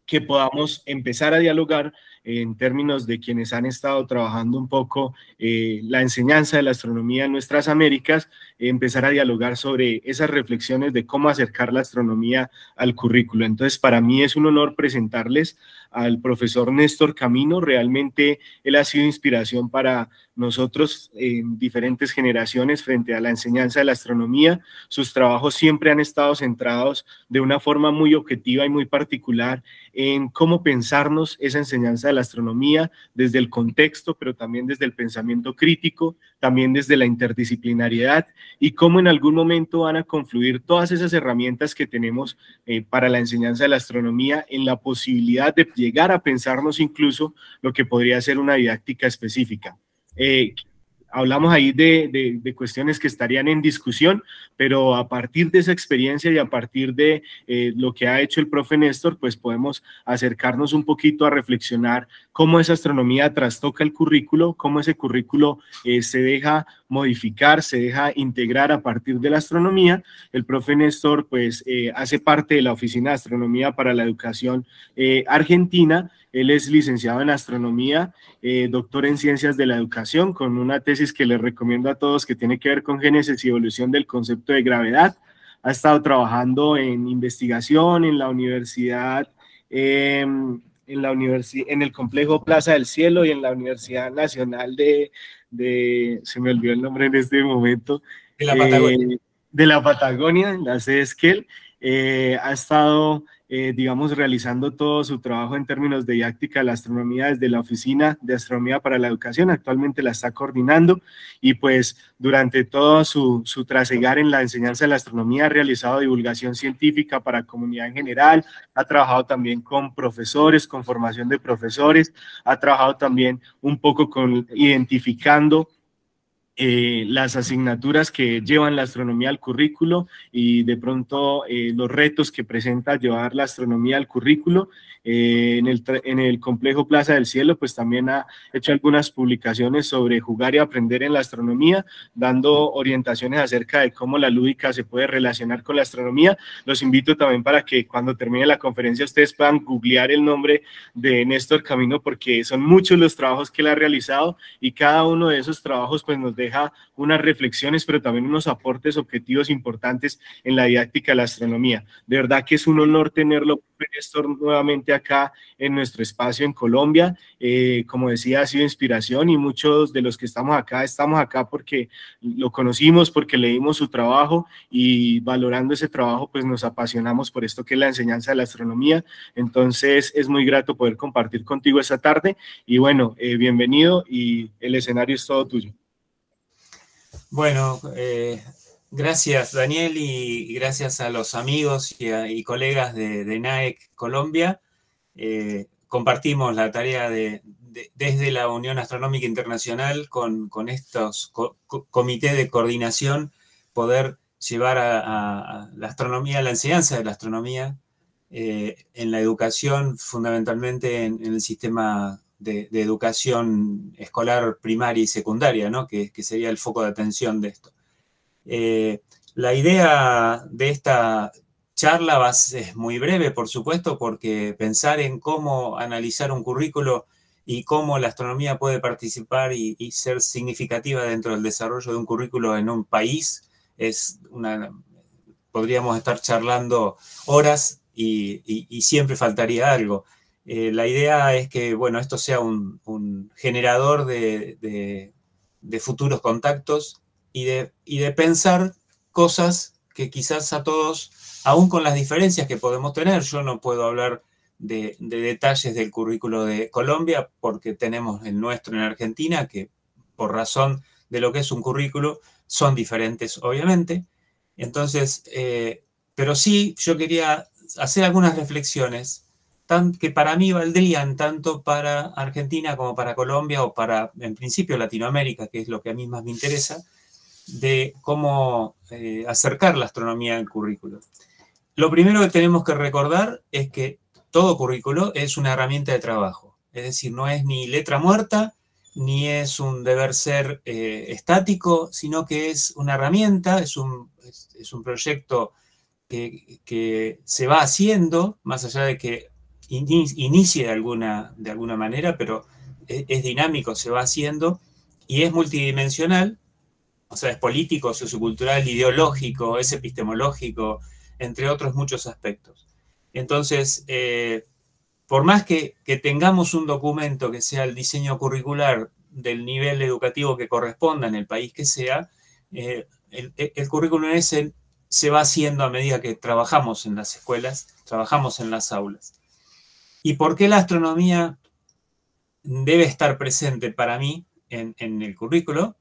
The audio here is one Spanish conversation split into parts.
que podamos empezar a dialogar en términos de quienes han estado trabajando un poco la enseñanza de la astronomía en nuestras Américas, empezar a dialogar sobre esas reflexiones de cómo acercar la astronomía al currículo. Entonces, para mí es un honor presentarles al profesor Néstor Camino. Realmente él ha sido inspiración para nosotros en diferentes generaciones frente a la enseñanza de la astronomía. Sus trabajos siempre han estado centrados de una forma muy objetiva y muy particular en cómo pensarnos esa enseñanza de la astronomía desde el contexto, pero también desde el pensamiento crítico, también desde la interdisciplinariedad, y cómo en algún momento van a confluir todas esas herramientas que tenemos para la enseñanza de la astronomía en la posibilidad de llegar a pensarnos incluso lo que podría ser una didáctica específica. Hablamos ahí de cuestiones que estarían en discusión, pero a partir de esa experiencia y a partir de lo que ha hecho el profe Néstor, pues podemos acercarnos un poquito a reflexionar cómo esa astronomía trastoca el currículo, cómo ese currículo se deja modificar, se deja integrar a partir de la astronomía. El profe Néstor pues hace parte de la Oficina de Astronomía para la Educación Argentina. Él es licenciado en astronomía, doctor en ciencias de la educación, con una tesis que les recomiendo a todos que tiene que ver con génesis y evolución del concepto de gravedad. Ha estado trabajando en investigación en la universidad, en el complejo Plaza del Cielo y en la Universidad Nacional se me olvidó el nombre en este momento, de la Patagonia. De la Patagonia, en la sede Esquel. Ha estado digamos, realizando todo su trabajo en términos de didáctica de la astronomía desde la Oficina de Astronomía para la Educación. Actualmente la está coordinando y pues durante todo su trasegar en la enseñanza de la astronomía ha realizado divulgación científica para comunidad en general, ha trabajado también con profesores, con formación de profesores, ha trabajado también un poco con identificando las asignaturas que llevan la astronomía al currículo y de pronto los retos que presenta llevar la astronomía al currículo. En el complejo Plaza del Cielo, pues también ha hecho algunas publicaciones sobre jugar y aprender en la astronomía, dando orientaciones acerca de cómo la lúdica se puede relacionar con la astronomía. Los invito también para que cuando termine la conferencia ustedes puedan googlear el nombre de Néstor Camino, porque son muchos los trabajos que él ha realizado y cada uno de esos trabajos pues nos deja unas reflexiones, pero también unos aportes objetivos importantes en la didáctica de la astronomía. De verdad que es un honor tenerlo, Néstor, nuevamente acá en nuestro espacio en Colombia. Como decía, ha sido inspiración y muchos de los que estamos acá porque lo conocimos, porque leímos su trabajo y valorando ese trabajo, pues nos apasionamos por esto que es la enseñanza de la astronomía. Entonces es muy grato poder compartir contigo esta tarde y bueno, bienvenido y el escenario es todo tuyo. Bueno, gracias Daniel y gracias a los amigos y colegas de NAEC Colombia. Compartimos la tarea desde la Unión Astronómica Internacional con estos comités de coordinación, poder llevar a la astronomía, la enseñanza de la astronomía en la educación, fundamentalmente en el sistema de educación escolar primaria y secundaria, ¿no? que sería el foco de atención de esto. La idea de esta charla es muy breve, por supuesto, porque pensar en cómo analizar un currículo y cómo la astronomía puede participar y ser significativa dentro del desarrollo de un currículo en un país podríamos estar charlando horas y siempre faltaría algo. La idea es que, bueno, esto sea un generador de futuros contactos y de pensar cosas que quizás a todos, aún con las diferencias que podemos tener, yo no puedo hablar de detalles del currículo de Colombia porque tenemos el nuestro en Argentina, que por razón de lo que es un currículo son diferentes, obviamente. Entonces, pero sí, yo quería hacer algunas reflexiones que para mí valdrían tanto para Argentina como para Colombia o para, en principio, Latinoamérica, que es lo que a mí más me interesa, de cómo acercar la astronomía al currículo. Lo primero que tenemos que recordar es que todo currículo es una herramienta de trabajo, es decir, no es ni letra muerta, ni es un deber ser estático, sino que es una herramienta, es un proyecto que se va haciendo, más allá de que inicie de alguna manera, pero es dinámico, se va haciendo y es multidimensional, o sea, es político, sociocultural, ideológico, es epistemológico, entre otros muchos aspectos. Entonces, por más que tengamos un documento que sea el diseño curricular del nivel educativo que corresponda en el país que sea, el currículum ese se va haciendo a medida que trabajamos en las escuelas, trabajamos en las aulas. ¿Y por qué la astronomía debe estar presente para mí en el currículo?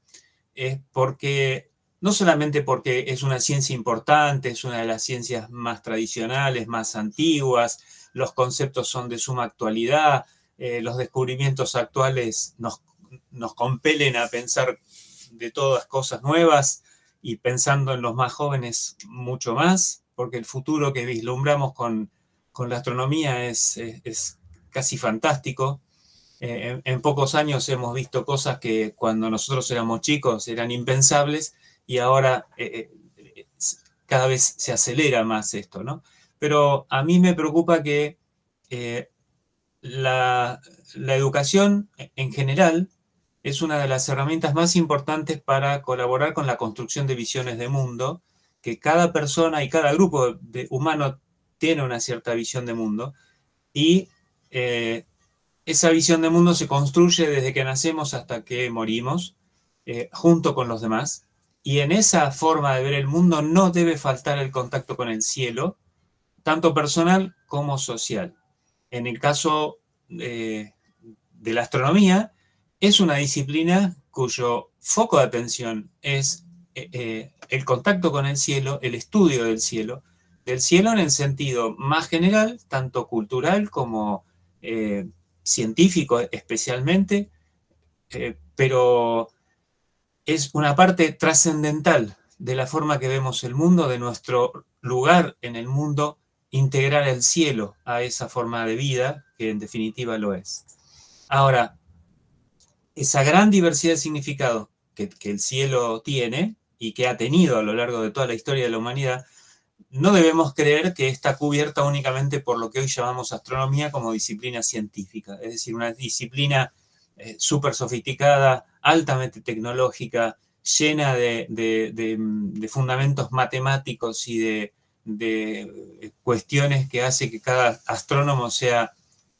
Es porque, no solamente porque es una ciencia importante, es una de las ciencias más tradicionales, más antiguas, los conceptos son de suma actualidad, los descubrimientos actuales nos compelen a pensar de todas cosas nuevas y pensando en los más jóvenes mucho más, porque el futuro que vislumbramos con la astronomía es casi fantástico. En pocos años hemos visto cosas que cuando nosotros éramos chicos eran impensables y ahora cada vez se acelera más esto, ¿no? Pero a mí me preocupa que la educación en general es una de las herramientas más importantes para colaborar con la construcción de visiones de mundo, que cada persona y cada grupo humano tiene una cierta visión de mundo y esa visión de mundo se construye desde que nacemos hasta que morimos, junto con los demás. Y en esa forma de ver el mundo no debe faltar el contacto con el cielo, tanto personal como social. En el caso de la astronomía, es una disciplina cuyo foco de atención es el contacto con el cielo, el estudio del cielo en el sentido más general, tanto cultural como científico especialmente, pero es una parte trascendental de la forma que vemos el mundo, de nuestro lugar en el mundo, integrar el cielo a esa forma de vida, que en definitiva lo es. Ahora, esa gran diversidad de significados que el cielo tiene y que ha tenido a lo largo de toda la historia de la humanidad, no debemos creer que está cubierta únicamente por lo que hoy llamamos astronomía como disciplina científica, es decir, una disciplina súper sofisticada, altamente tecnológica, llena de fundamentos matemáticos y de cuestiones que hace que cada astrónomo sea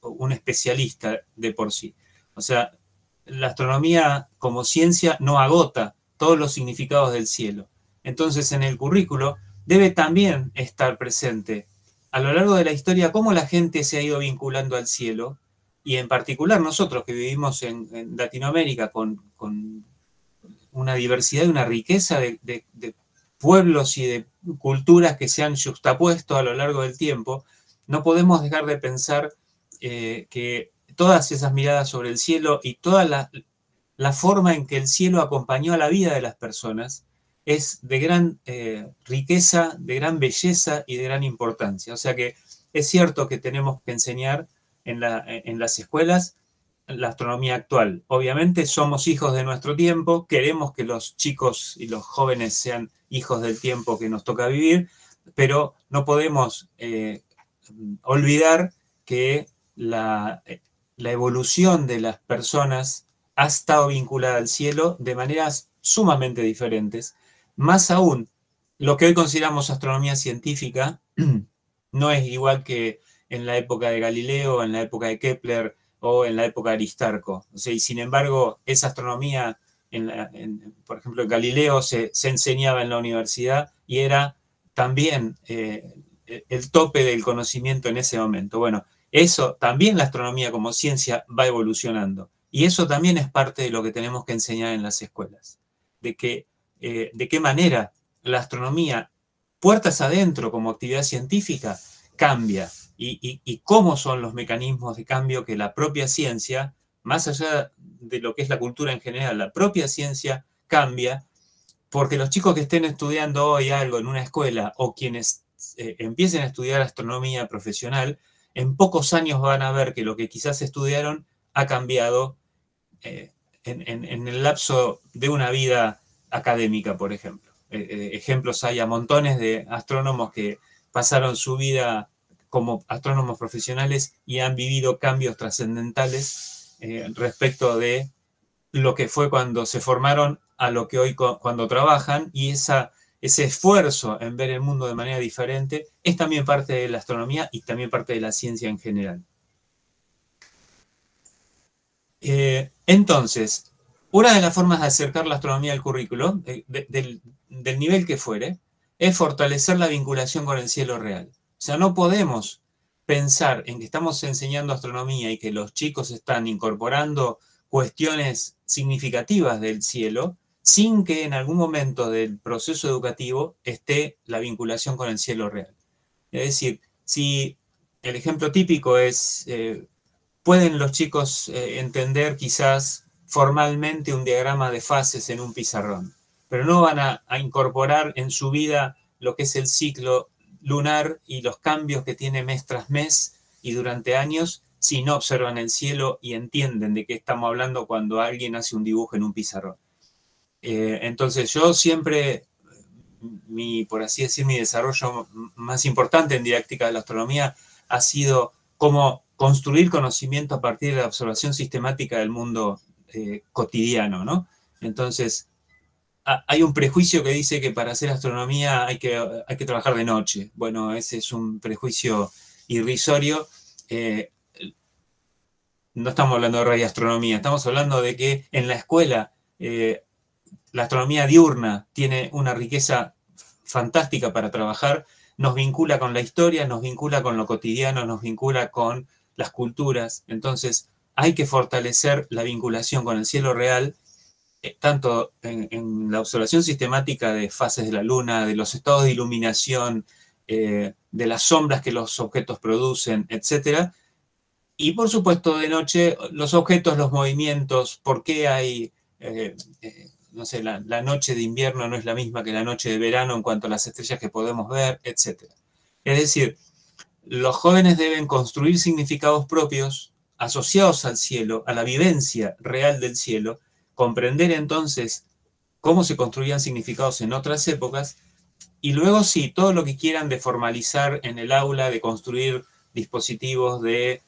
un especialista de por sí. O sea, la astronomía como ciencia no agota todos los significados del cielo. Entonces, en el currículo debe también estar presente a lo largo de la historia cómo la gente se ha ido vinculando al cielo, y en particular nosotros que vivimos en Latinoamérica con una diversidad y una riqueza de pueblos y de culturas que se han juxtapuesto a lo largo del tiempo, no podemos dejar de pensar que todas esas miradas sobre el cielo y toda la forma en que el cielo acompañó a la vida de las personas es de gran riqueza, de gran belleza y de gran importancia. O sea que es cierto que tenemos que enseñar en las escuelas la astronomía actual. Obviamente somos hijos de nuestro tiempo, queremos que los chicos y los jóvenes sean hijos del tiempo que nos toca vivir, pero no podemos olvidar que la evolución de las personas ha estado vinculada al cielo de maneras sumamente diferentes. Más aún, lo que hoy consideramos astronomía científica no es igual que en la época de Galileo, en la época de Kepler o en la época de Aristarco. O sea, y sin embargo, esa astronomía, por ejemplo, en Galileo se enseñaba en la universidad y era también el tope del conocimiento en ese momento. Bueno, eso también la astronomía como ciencia va evolucionando. Y eso también es parte de lo que tenemos que enseñar en las escuelas. De qué manera la astronomía, puertas adentro como actividad científica, cambia. Y cómo son los mecanismos de cambio que la propia ciencia, más allá de lo que es la cultura en general, la propia ciencia cambia, porque los chicos que estén estudiando hoy algo en una escuela o quienes empiecen a estudiar astronomía profesional, en pocos años van a ver que lo que quizás estudiaron ha cambiado en el lapso de una vida académica, por ejemplo. Ejemplos hay a montones de astrónomos que pasaron su vida como astrónomos profesionales y han vivido cambios trascendentales respecto de lo que fue cuando se formaron a lo que hoy cuando trabajan, y ese esfuerzo en ver el mundo de manera diferente es también parte de la astronomía y también parte de la ciencia en general. Entonces, una de las formas de acercar la astronomía al currículo, del nivel que fuere, es fortalecer la vinculación con el cielo real. O sea, no podemos pensar en que estamos enseñando astronomía y que los chicos están incorporando cuestiones significativas del cielo sin que en algún momento del proceso educativo esté la vinculación con el cielo real. Es decir, si el ejemplo típico es, pueden los chicos entender quizás formalmente un diagrama de fases en un pizarrón, pero no van a incorporar en su vida lo que es el ciclo lunar y los cambios que tiene mes tras mes y durante años si no observan el cielo y entienden de qué estamos hablando cuando alguien hace un dibujo en un pizarrón. Entonces yo siempre, por así decir, mi desarrollo más importante en didáctica de la astronomía ha sido cómo construir conocimiento a partir de la observación sistemática del mundo cotidiano, ¿no? Entonces, hay un prejuicio que dice que para hacer astronomía hay que trabajar de noche. Bueno, ese es un prejuicio irrisorio. No estamos hablando de radioastronomía, estamos hablando de que en la escuela la astronomía diurna tiene una riqueza fantástica para trabajar, nos vincula con la historia, nos vincula con lo cotidiano, nos vincula con las culturas. Entonces, hay que fortalecer la vinculación con el cielo real, tanto en la observación sistemática de fases de la luna, de los estados de iluminación, de las sombras que los objetos producen, etc. Y por supuesto de noche, los objetos, los movimientos, por qué hay, no sé, la noche de invierno no es la misma que la noche de verano en cuanto a las estrellas que podemos ver, etc. Es decir, los jóvenes deben construir significados propios asociados al cielo, a la vivencia real del cielo, comprender entonces cómo se construían significados en otras épocas, y luego sí, todo lo que quieran de formalizar en el aula, de construir dispositivos, de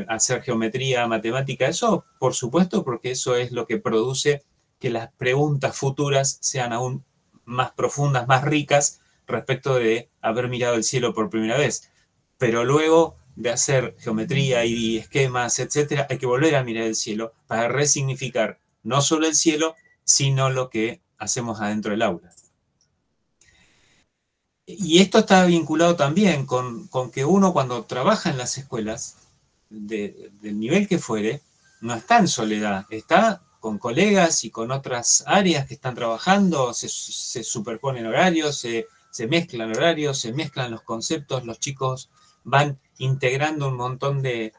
hacer geometría, matemática, eso por supuesto, porque eso es lo que produce que las preguntas futuras sean aún más profundas, más ricas respecto de haber mirado el cielo por primera vez. Pero luego de hacer geometría y esquemas, etcétera, hay que volver a mirar el cielo para resignificar no solo el cielo, sino lo que hacemos adentro del aula. Y esto está vinculado también con que uno cuando trabaja en las escuelas, del nivel que fuere, no está en soledad, está con colegas y con otras áreas que están trabajando, se superponen horarios, se mezclan horarios, se mezclan los conceptos, los chicos van integrando un montón de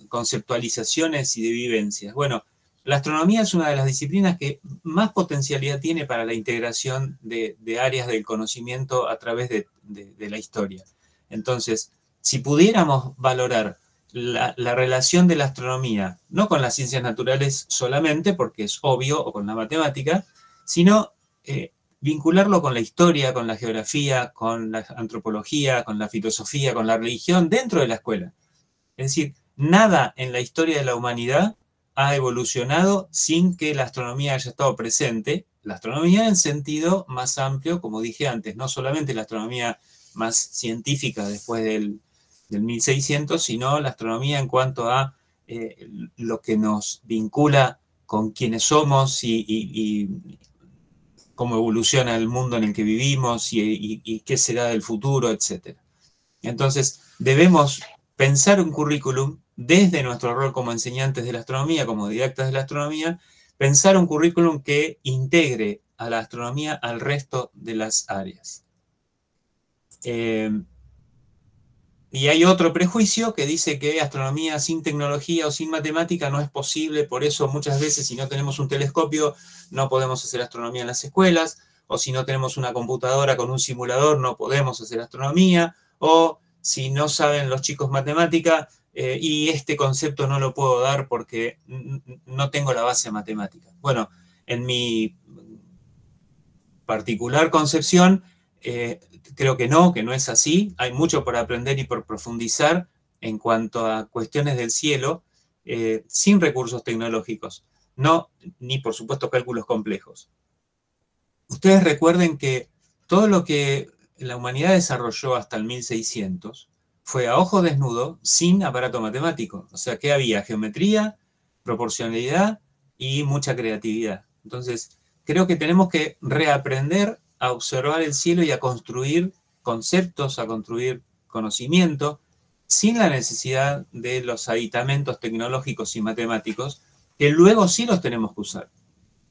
conceptualizaciones y de vivencias. Bueno, la astronomía es una de las disciplinas que más potencialidad tiene para la integración de áreas del conocimiento a través de la historia. Entonces, si pudiéramos valorar la relación de la astronomía, no con las ciencias naturales solamente, porque es obvio, o con la matemática, sino vincularlo con la historia, con la geografía, con la antropología, con la filosofía, con la religión, dentro de la escuela. Es decir, nada en la historia de la humanidad ha evolucionado sin que la astronomía haya estado presente. La astronomía en sentido más amplio, como dije antes, no solamente la astronomía más científica después del 1600, sino la astronomía en cuanto a lo que nos vincula con quiénes somos y cómo evoluciona el mundo en el que vivimos y qué será del futuro, etc. Entonces, debemos pensar un currículum desde nuestro rol como enseñantes de la astronomía, como didactas de la astronomía, pensar un currículum que integre a la astronomía al resto de las áreas. Y hay otro prejuicio que dice que astronomía sin tecnología o sin matemática no es posible, por eso muchas veces si no tenemos un telescopio no podemos hacer astronomía en las escuelas, o si no tenemos una computadora con un simulador no podemos hacer astronomía, o si no saben los chicos matemática, y este concepto no lo puedo dar porque no tengo la base matemática. Bueno, en mi particular concepción, creo que no es así. Hay mucho por aprender y por profundizar en cuanto a cuestiones del cielo, sin recursos tecnológicos, ni por supuesto cálculos complejos. Ustedes recuerden que todo lo que la humanidad desarrolló hasta el 1600 fue a ojo desnudo, sin aparato matemático. O sea, que había geometría, proporcionalidad y mucha creatividad. Entonces, creo que tenemos que reaprender a observar el cielo y a construir conceptos, a construir conocimiento, sin la necesidad de los aditamentos tecnológicos y matemáticos, que luego sí los tenemos que usar.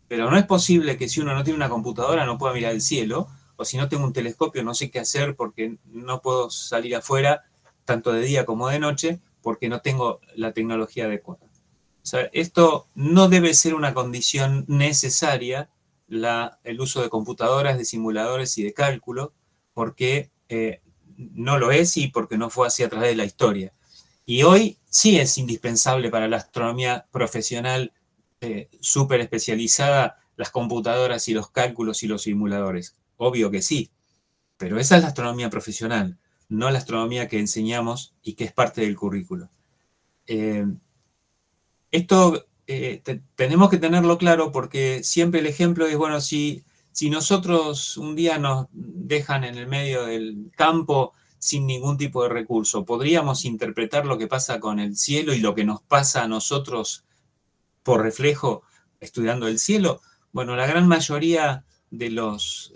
Pero no es posible que si uno no tiene una computadora no pueda mirar el cielo, o si no tengo un telescopio no sé qué hacer porque no puedo salir afuera, tanto de día como de noche, porque no tengo la tecnología adecuada. O sea, esto no debe ser una condición necesaria, el uso de computadoras, de simuladores y de cálculo, porque no lo es y porque no fue así a través de la historia. Y hoy sí es indispensable para la astronomía profesional súper especializada las computadoras y los cálculos y los simuladores. Obvio que sí, pero esa es la astronomía profesional, no la astronomía que enseñamos y que es parte del currículo. Esto tenemos que tenerlo claro porque siempre el ejemplo es, bueno, si nosotros un día nos dejan en el medio del campo sin ningún tipo de recurso, ¿podríamos interpretar lo que pasa con el cielo y lo que nos pasa a nosotros por reflejo estudiando el cielo? Bueno, la gran mayoría de los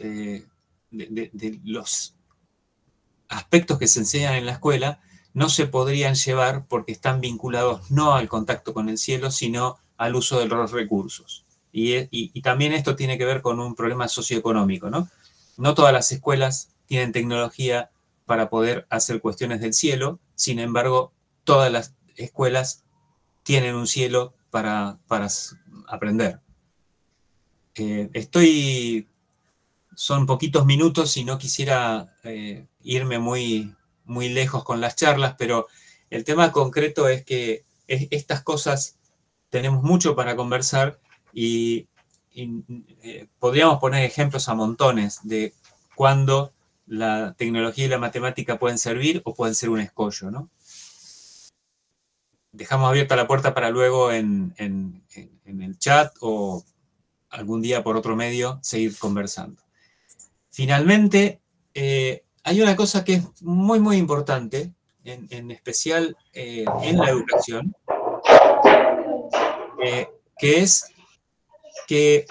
aspectos que se enseñan en la escuela no se podrían llevar porque están vinculados no al contacto con el cielo, sino al uso de los recursos. Y también esto tiene que ver con un problema socioeconómico, ¿no? No todas las escuelas tienen tecnología para poder hacer cuestiones del cielo, sin embargo, todas las escuelas tienen un cielo para aprender. Son poquitos minutos y no quisiera irme muy lejos con las charlas, pero el tema concreto es que estas cosas tenemos mucho para conversar y podríamos poner ejemplos a montones de cuándo la tecnología y la matemática pueden servir o pueden ser un escollo, ¿no? Dejamos abierta la puerta para luego en el chat o algún día por otro medio seguir conversando. Finalmente, hay una cosa que es muy, muy importante, en especial en la educación, que es que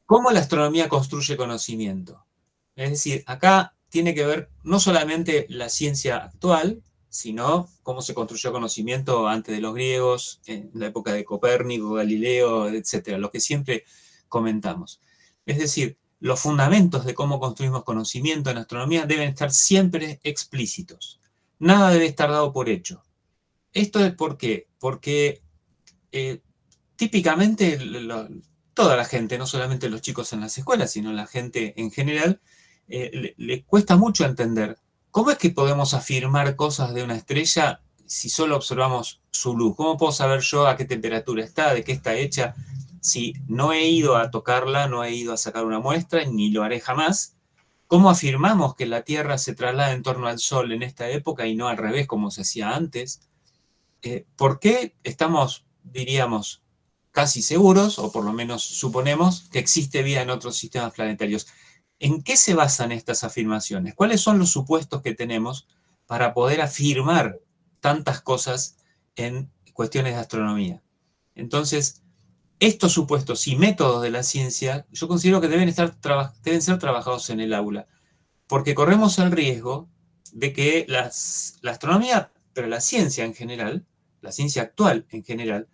cómo la astronomía construye conocimiento. Es decir, acá tiene que ver no solamente la ciencia actual, sino cómo se construyó conocimiento antes de los griegos, en la época de Copérnico, Galileo, etcétera, lo que siempre comentamos. Es decir, los fundamentos de cómo construimos conocimiento en astronomía deben estar siempre explícitos. Nada debe estar dado por hecho. ¿Esto es por qué? Porque típicamente toda la gente, no solamente los chicos en las escuelas, sino la gente en general, le cuesta mucho entender cómo es que podemos afirmar cosas de una estrella si solo observamos su luz. ¿Cómo puedo saber yo a qué temperatura está, de qué está hecha? Si no he ido a tocarla, no he ido a sacar una muestra, ni lo haré jamás. ¿Cómo afirmamos que la Tierra se traslada en torno al Sol en esta época y no al revés como se hacía antes? ¿Por qué estamos, diríamos, casi seguros, o por lo menos suponemos, que existe vida en otros sistemas planetarios? ¿En qué se basan estas afirmaciones? ¿Cuáles son los supuestos que tenemos para poder afirmar tantas cosas en cuestiones de astronomía? Entonces, estos supuestos y métodos de la ciencia, yo considero que deben ser trabajados en el aula, porque corremos el riesgo de que la astronomía, pero la ciencia en general, la ciencia actual en general,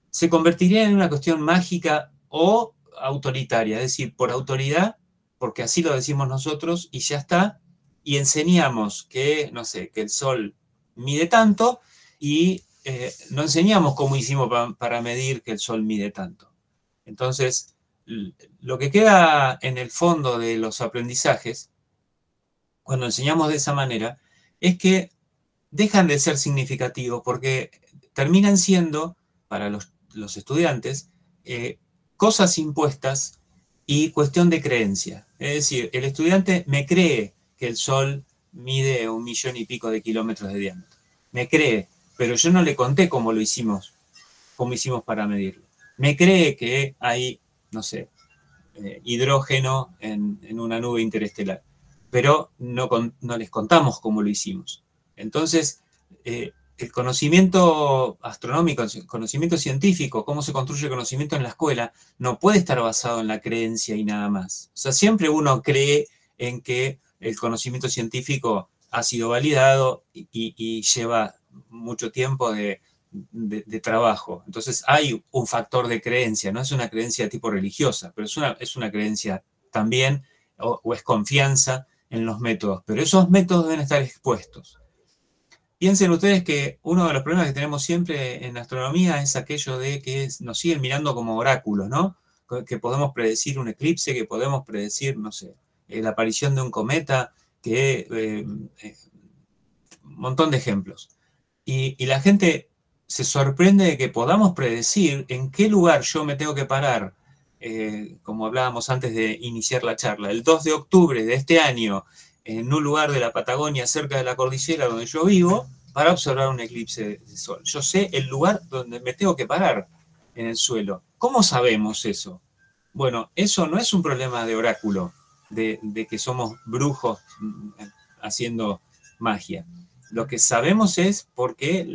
se convertiría en una cuestión mágica o autoritaria, es decir, por autoridad, porque así lo decimos nosotros y ya está, y enseñamos que, no sé, que el Sol mide tanto y no enseñamos cómo hicimos para medir que el Sol mide tanto. Entonces, lo que queda en el fondo de los aprendizajes, cuando enseñamos de esa manera, es que dejan de ser significativos porque terminan siendo, para los estudiantes, cosas impuestas y cuestión de creencia. Es decir, el estudiante me cree que el Sol mide 1 millón y pico de kilómetros de diámetro. Me cree, pero yo no le conté cómo hicimos para medirlo. Me cree que hay, no sé, hidrógeno en una nube interestelar, pero no les contamos cómo lo hicimos. Entonces, el conocimiento astronómico, el conocimiento científico, cómo se construye el conocimiento en la escuela, no puede estar basado en la creencia y nada más. O sea, siempre uno cree en que el conocimiento científico ha sido validado y lleva mucho tiempo de trabajo. Entonces hay un factor de creencia, no es una creencia de tipo religiosa, pero es una creencia también, o es confianza en los métodos, pero esos métodos deben estar expuestos. Piensen ustedes que uno de los problemas que tenemos siempre en astronomía es aquello de que nos siguen mirando como oráculos, ¿no? Que podemos predecir un eclipse, que podemos predecir, no sé, la aparición de un cometa, un montón de ejemplos. Y la gente se sorprende de que podamos predecir en qué lugar yo me tengo que parar, como hablábamos antes de iniciar la charla, el 2 de octubre de este año, en un lugar de la Patagonia cerca de la cordillera donde yo vivo, para observar un eclipse de sol. Yo sé el lugar donde me tengo que parar en el suelo. ¿Cómo sabemos eso? Bueno, eso no es un problema de oráculo, de que somos brujos haciendo magia. Lo que sabemos es porque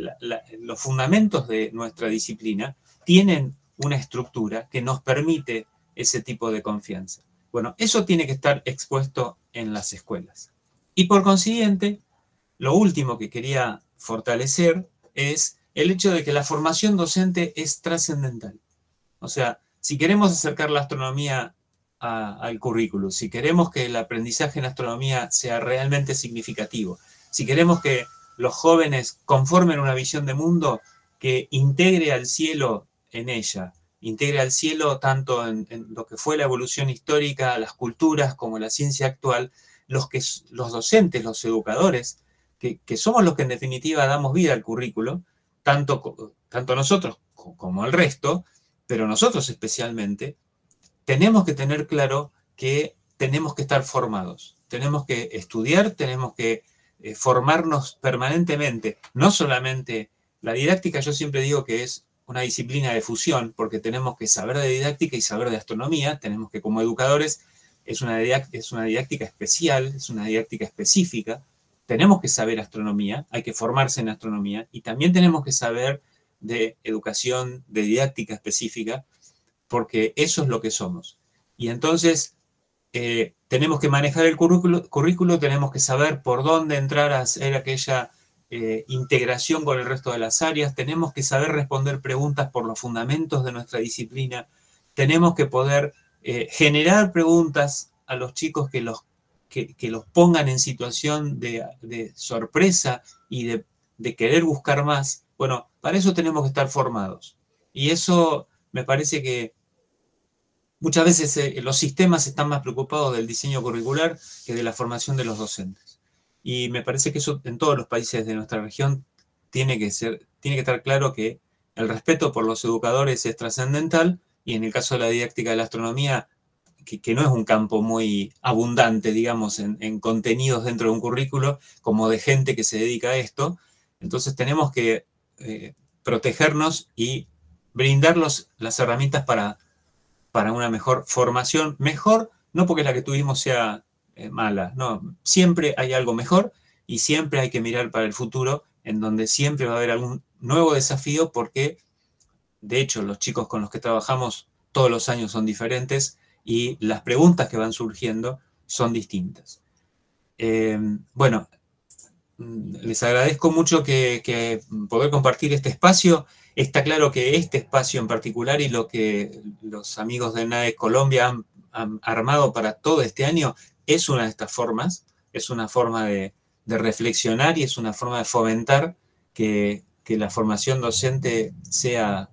los fundamentos de nuestra disciplina tienen una estructura que nos permite ese tipo de confianza. Bueno, eso tiene que estar expuesto en las escuelas. Y por consiguiente, lo último que quería fortalecer es el hecho de que la formación docente es trascendental. O sea, si queremos acercar la astronomía al currículo, si queremos que el aprendizaje en astronomía sea realmente significativo, si queremos que los jóvenes conformen una visión de mundo que integre al cielo en ella, integre al cielo tanto en lo que fue la evolución histórica, las culturas, como la ciencia actual, los docentes, los educadores, que somos los que en definitiva damos vida al currículo, tanto nosotros como el resto, pero nosotros especialmente, tenemos que tener claro que tenemos que estar formados, tenemos que estudiar, tenemos que formarnos permanentemente, no solamente la didáctica. Yo siempre digo que es una disciplina de fusión, porque tenemos que saber de didáctica y saber de astronomía, tenemos que como educadores, es una didáctica especial, es una didáctica específica, tenemos que saber astronomía, hay que formarse en astronomía, y también tenemos que saber de educación, de didáctica específica, porque eso es lo que somos. Y entonces tenemos que manejar el currículo, tenemos que saber por dónde entrar a hacer aquella integración con el resto de las áreas, tenemos que saber responder preguntas por los fundamentos de nuestra disciplina, tenemos que poder generar preguntas a los chicos que los pongan en situación de sorpresa y de querer buscar más. Bueno, para eso tenemos que estar formados. Y eso me parece que muchas veces los sistemas están más preocupados del diseño curricular que de la formación de los docentes. Y me parece que eso en todos los países de nuestra región tiene que estar claro que el respeto por los educadores es trascendental, y en el caso de la didáctica de la astronomía, que no es un campo muy abundante, digamos, en contenidos dentro de un currículo, como de gente que se dedica a esto, entonces tenemos que protegernos y brindarlos las herramientas para una mejor formación, mejor, no porque la que tuvimos sea mala, no, siempre hay algo mejor y siempre hay que mirar para el futuro, en donde siempre va a haber algún nuevo desafío, porque de hecho los chicos con los que trabajamos todos los años son diferentes y las preguntas que van surgiendo son distintas. Bueno, les agradezco mucho que poder compartir este espacio. Está claro que este espacio en particular y lo que los amigos de NAE Colombia han armado para todo este año es una de estas formas, es una forma de reflexionar y es una forma de fomentar que la formación docente sea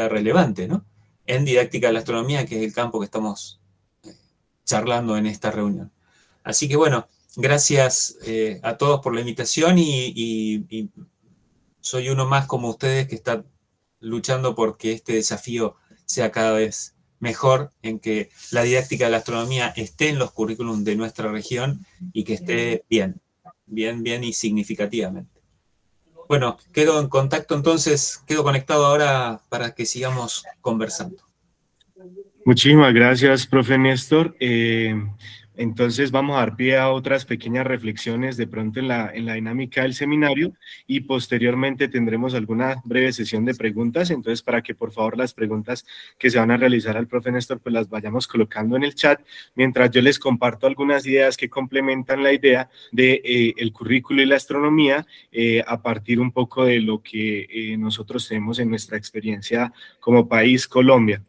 relevante, ¿no? En didáctica de la astronomía, que es el campo que estamos charlando en esta reunión. Así que bueno, gracias a todos por la invitación y soy uno más como ustedes que está luchando porque este desafío sea cada vez mejor en que la didáctica de la astronomía esté en los currículums de nuestra región y que esté bien y significativamente. Bueno, quedo en contacto entonces, quedo conectado ahora para que sigamos conversando. Muchísimas gracias, profe Néstor. Entonces vamos a dar pie a otras pequeñas reflexiones de pronto en la dinámica del seminario y posteriormente tendremos alguna breve sesión de preguntas. Entonces, para que por favor las preguntas que se van a realizar al profe Néstor pues las vayamos colocando en el chat, mientras yo les comparto algunas ideas que complementan la idea de el currículo y la astronomía a partir un poco de lo que nosotros tenemos en nuestra experiencia como país, Colombia.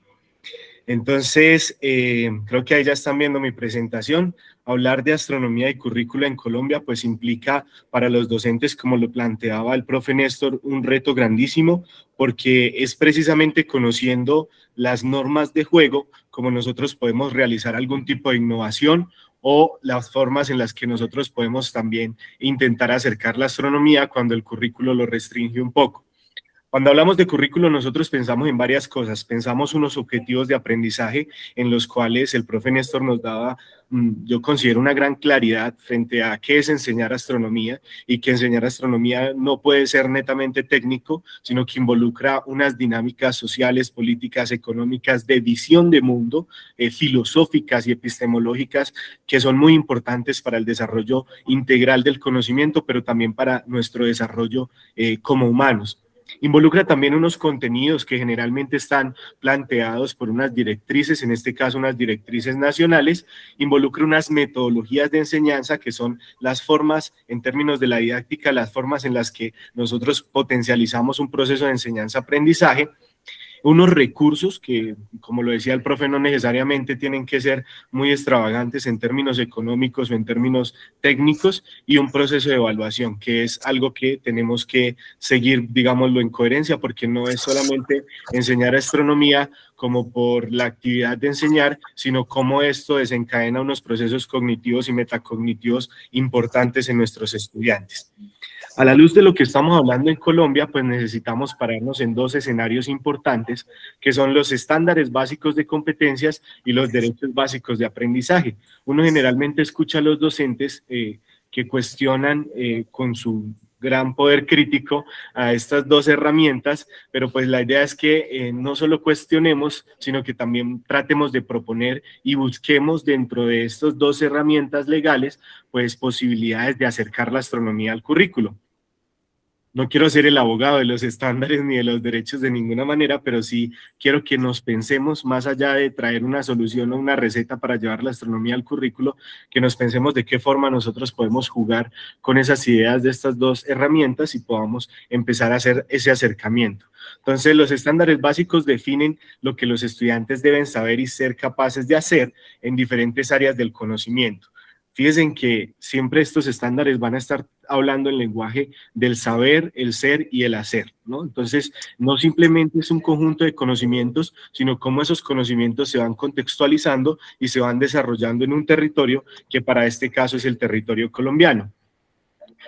Entonces, creo que ahí ya están viendo mi presentación. Hablar de astronomía y currícula en Colombia pues implica para los docentes, como lo planteaba el profe Néstor, un reto grandísimo, porque es precisamente conociendo las normas de juego como nosotros podemos realizar algún tipo de innovación o las formas en las que nosotros podemos también intentar acercar la astronomía cuando el currículo lo restringe un poco. Cuando hablamos de currículo, nosotros pensamos en varias cosas. Pensamos unos objetivos de aprendizaje en los cuales el profe Néstor nos daba, yo considero, una gran claridad frente a qué es enseñar astronomía y que enseñar astronomía no puede ser netamente técnico, sino que involucra unas dinámicas sociales, políticas, económicas, de visión de mundo, filosóficas y epistemológicas que son muy importantes para el desarrollo integral del conocimiento, pero también para nuestro desarrollo como humanos. Involucra también unos contenidos que generalmente están planteados por unas directrices, en este caso unas directrices nacionales. Involucra unas metodologías de enseñanza que son las formas, en términos de la didáctica, las formas en las que nosotros potencializamos un proceso de enseñanza-aprendizaje. Unos recursos que, como lo decía el profe, no necesariamente tienen que ser muy extravagantes en términos económicos o en términos técnicos, y un proceso de evaluación, que es algo que tenemos que seguir, digámoslo, en coherencia, porque no es solamente enseñar astronomía como por la actividad de enseñar, sino cómo esto desencadena unos procesos cognitivos y metacognitivos importantes en nuestros estudiantes. A la luz de lo que estamos hablando en Colombia, pues necesitamos pararnos en dos escenarios importantes, que son los estándares básicos de competencias y los derechos básicos de aprendizaje. Uno generalmente escucha a los docentes que cuestionan con su gran poder crítico a estas dos herramientas, pero pues la idea es que no solo cuestionemos, sino que también tratemos de proponer y busquemos dentro de estas dos herramientas legales, pues posibilidades de acercar la astronomía al currículo. No quiero ser el abogado de los estándares ni de los derechos de ninguna manera, pero sí quiero que nos pensemos, más allá de traer una solución o una receta para llevar la astronomía al currículo, que nos pensemos de qué forma nosotros podemos jugar con esas ideas de estas dos herramientas y podamos empezar a hacer ese acercamiento. Entonces, los estándares básicos definen lo que los estudiantes deben saber y ser capaces de hacer en diferentes áreas del conocimiento. Fíjense que siempre estos estándares van a estar hablando el lenguaje del saber, el ser y el hacer, ¿no? Entonces, no simplemente es un conjunto de conocimientos, sino cómo esos conocimientos se van contextualizando y se van desarrollando en un territorio que para este caso es el territorio colombiano.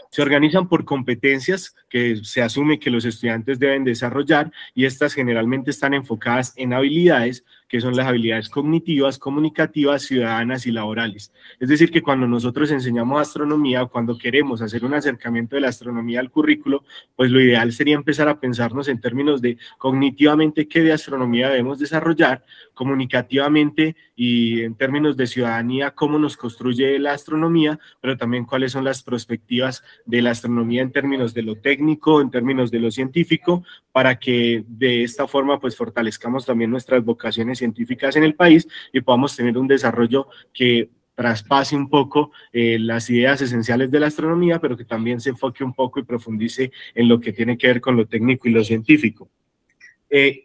Se organizan por competencias que se asume que los estudiantes deben desarrollar, y estas generalmente están enfocadas en habilidades que son las habilidades cognitivas, comunicativas, ciudadanas y laborales. Es decir, que cuando nosotros enseñamos astronomía o cuando queremos hacer un acercamiento de la astronomía al currículo, pues lo ideal sería empezar a pensarnos en términos de cognitivamente qué de astronomía debemos desarrollar, comunicativamente y en términos de ciudadanía cómo nos construye la astronomía, pero también cuáles son las perspectivas de la astronomía en términos de lo técnico, en términos de lo científico, para que de esta forma pues fortalezcamos también nuestras vocaciones científicas en el país y podamos tener un desarrollo que traspase un poco las ideas esenciales de la astronomía, pero que también se enfoque un poco y profundice en lo que tiene que ver con lo técnico y lo científico.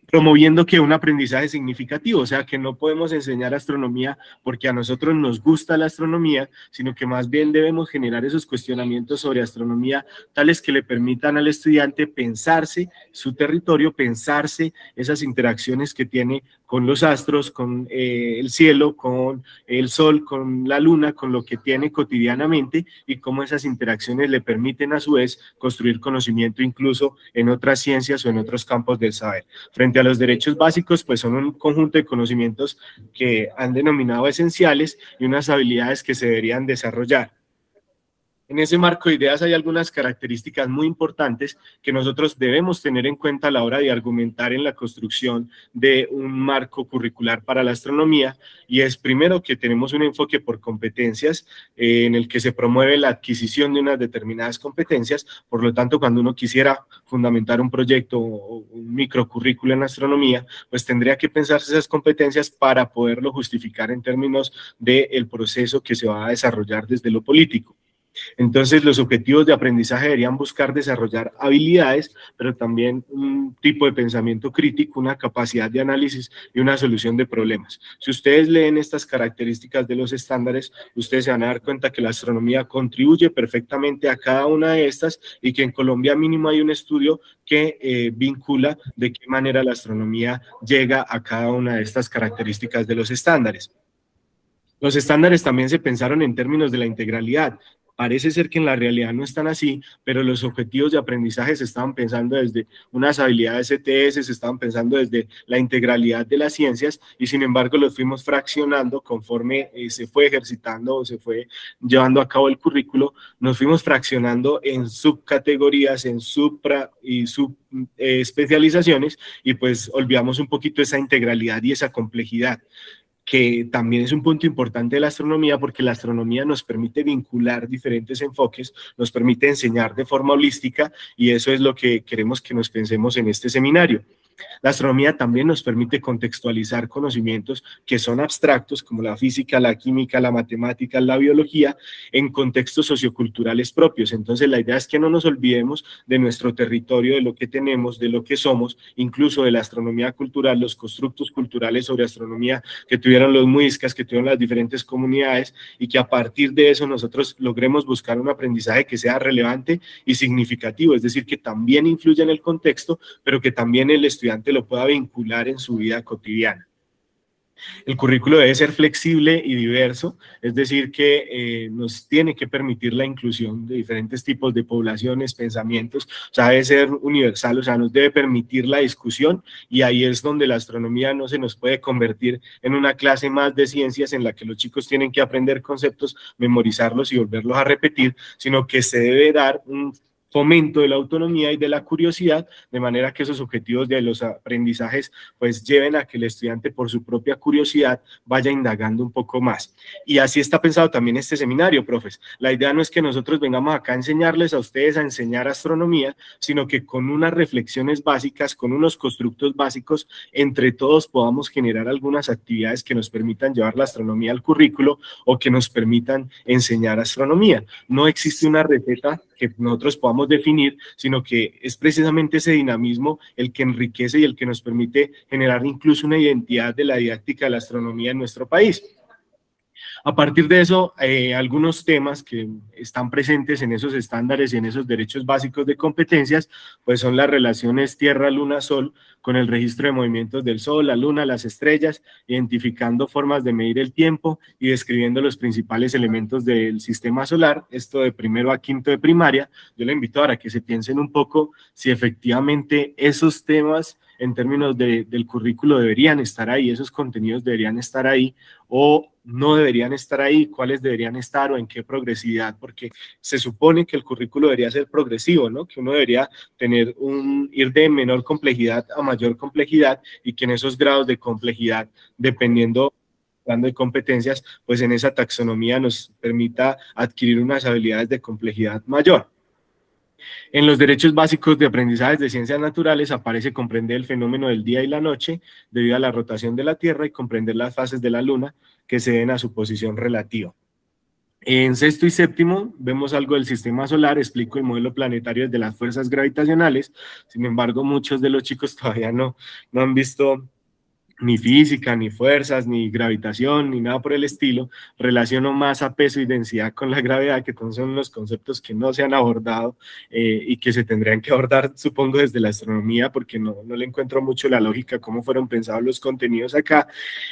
Promoviendo que un aprendizaje significativo, o sea, que no podemos enseñar astronomía porque a nosotros nos gusta la astronomía, sino que más bien debemos generar esos cuestionamientos sobre astronomía tales que le permitan al estudiante pensarse su territorio, pensarse esas interacciones que tiene con los astros, con el cielo, con el sol, con la luna, con lo que tiene cotidianamente, y cómo esas interacciones le permiten a su vez construir conocimiento incluso en otras ciencias o en otros campos del saber. Frente a los derechos básicos, pues son un conjunto de conocimientos que han denominado esenciales y unas habilidades que se deberían desarrollar. En ese marco de ideas hay algunas características muy importantes que nosotros debemos tener en cuenta a la hora de argumentar en la construcción de un marco curricular para la astronomía, y es primero que tenemos un enfoque por competencias en el que se promueve la adquisición de unas determinadas competencias. Por lo tanto, cuando uno quisiera fundamentar un proyecto o un microcurrículo en astronomía, pues tendría que pensarse esas competencias para poderlo justificar en términos del proceso que se va a desarrollar desde lo político. Entonces, los objetivos de aprendizaje deberían buscar desarrollar habilidades, pero también un tipo de pensamiento crítico, una capacidad de análisis y una solución de problemas. Si ustedes leen estas características de los estándares, ustedes se van a dar cuenta que la astronomía contribuye perfectamente a cada una de estas, y que en Colombia mínimo hay un estudio que vincula de qué manera la astronomía llega a cada una de estas características de los estándares. Los estándares también se pensaron en términos de la integralidad. Parece ser que en la realidad no están así, pero los objetivos de aprendizaje se estaban pensando desde unas habilidades ETS, se estaban pensando desde la integralidad de las ciencias, y sin embargo los fuimos fraccionando conforme se fue ejercitando o se fue llevando a cabo el currículo. Nos fuimos fraccionando en subcategorías, en especializaciones, y pues olvidamos un poquito esa integralidad y esa complejidad, que también es un punto importante de la astronomía, porque la astronomía nos permite vincular diferentes enfoques, nos permite enseñar de forma holística, y eso es lo que queremos que nos pensemos en este seminario. La astronomía también nos permite contextualizar conocimientos que son abstractos, como la física, la química, la matemática, la biología, en contextos socioculturales propios. Entonces, la idea es que no nos olvidemos de nuestro territorio, de lo que tenemos, de lo que somos, incluso de la astronomía cultural, los constructos culturales sobre astronomía que tuvieron los muiscas, que tuvieron las diferentes comunidades, y que a partir de eso nosotros logremos buscar un aprendizaje que sea relevante y significativo, es decir, que también influya en el contexto, pero que también el estudiante lo pueda vincular en su vida cotidiana. El currículo debe ser flexible y diverso, es decir, que nos tiene que permitir la inclusión de diferentes tipos de poblaciones, pensamientos, o sea, debe ser universal, o sea, nos debe permitir la discusión, y ahí es donde la astronomía no se nos puede convertir en una clase más de ciencias en la que los chicos tienen que aprender conceptos, memorizarlos y volverlos a repetir, sino que se debe dar un fomento de la autonomía y de la curiosidad, de manera que esos objetivos de los aprendizajes pues lleven a que el estudiante por su propia curiosidad vaya indagando un poco más. Y así está pensado también este seminario, profes. La idea no es que nosotros vengamos acá a enseñarles a ustedes a enseñar astronomía, sino que con unas reflexiones básicas, con unos constructos básicos, entre todos podamos generar algunas actividades que nos permitan llevar la astronomía al currículo o que nos permitan enseñar astronomía. No existe una receta que nosotros podamos definir, sino que es precisamente ese dinamismo el que enriquece y el que nos permite generar incluso una identidad de la didáctica de la astronomía en nuestro país. A partir de eso, algunos temas que están presentes en esos estándares y en esos derechos básicos de competencias, pues son las relaciones Tierra, Luna, Sol, con el registro de movimientos del Sol, la Luna, las estrellas, identificando formas de medir el tiempo y describiendo los principales elementos del sistema solar, esto de primero a quinto de primaria. Yo le invito ahora a que se piensen un poco si efectivamente esos temas en términos del currículo deberían estar ahí, esos contenidos deberían estar ahí o no deberían estar ahí, cuáles deberían estar o en qué progresividad, porque se supone que el currículo debería ser progresivo, ¿no? Que uno debería tener ir de menor complejidad a mayor complejidad, y que en esos grados de complejidad, dependiendo hablando de competencias, pues en esa taxonomía nos permita adquirir unas habilidades de complejidad mayor. En los derechos básicos de aprendizaje de ciencias naturales aparece comprender el fenómeno del día y la noche debido a la rotación de la Tierra y comprender las fases de la Luna que se den a su posición relativa. En sexto y séptimo vemos algo del sistema solar, explico el modelo planetario desde las fuerzas gravitacionales. Sin embargo, muchos de los chicos todavía no han visto ni física, ni fuerzas, ni gravitación, ni nada por el estilo. Relaciono más a peso y densidad con la gravedad, que son los conceptos que no se han abordado y que se tendrían que abordar, supongo, desde la astronomía, porque no le encuentro mucho la lógica cómo fueron pensados los contenidos acá.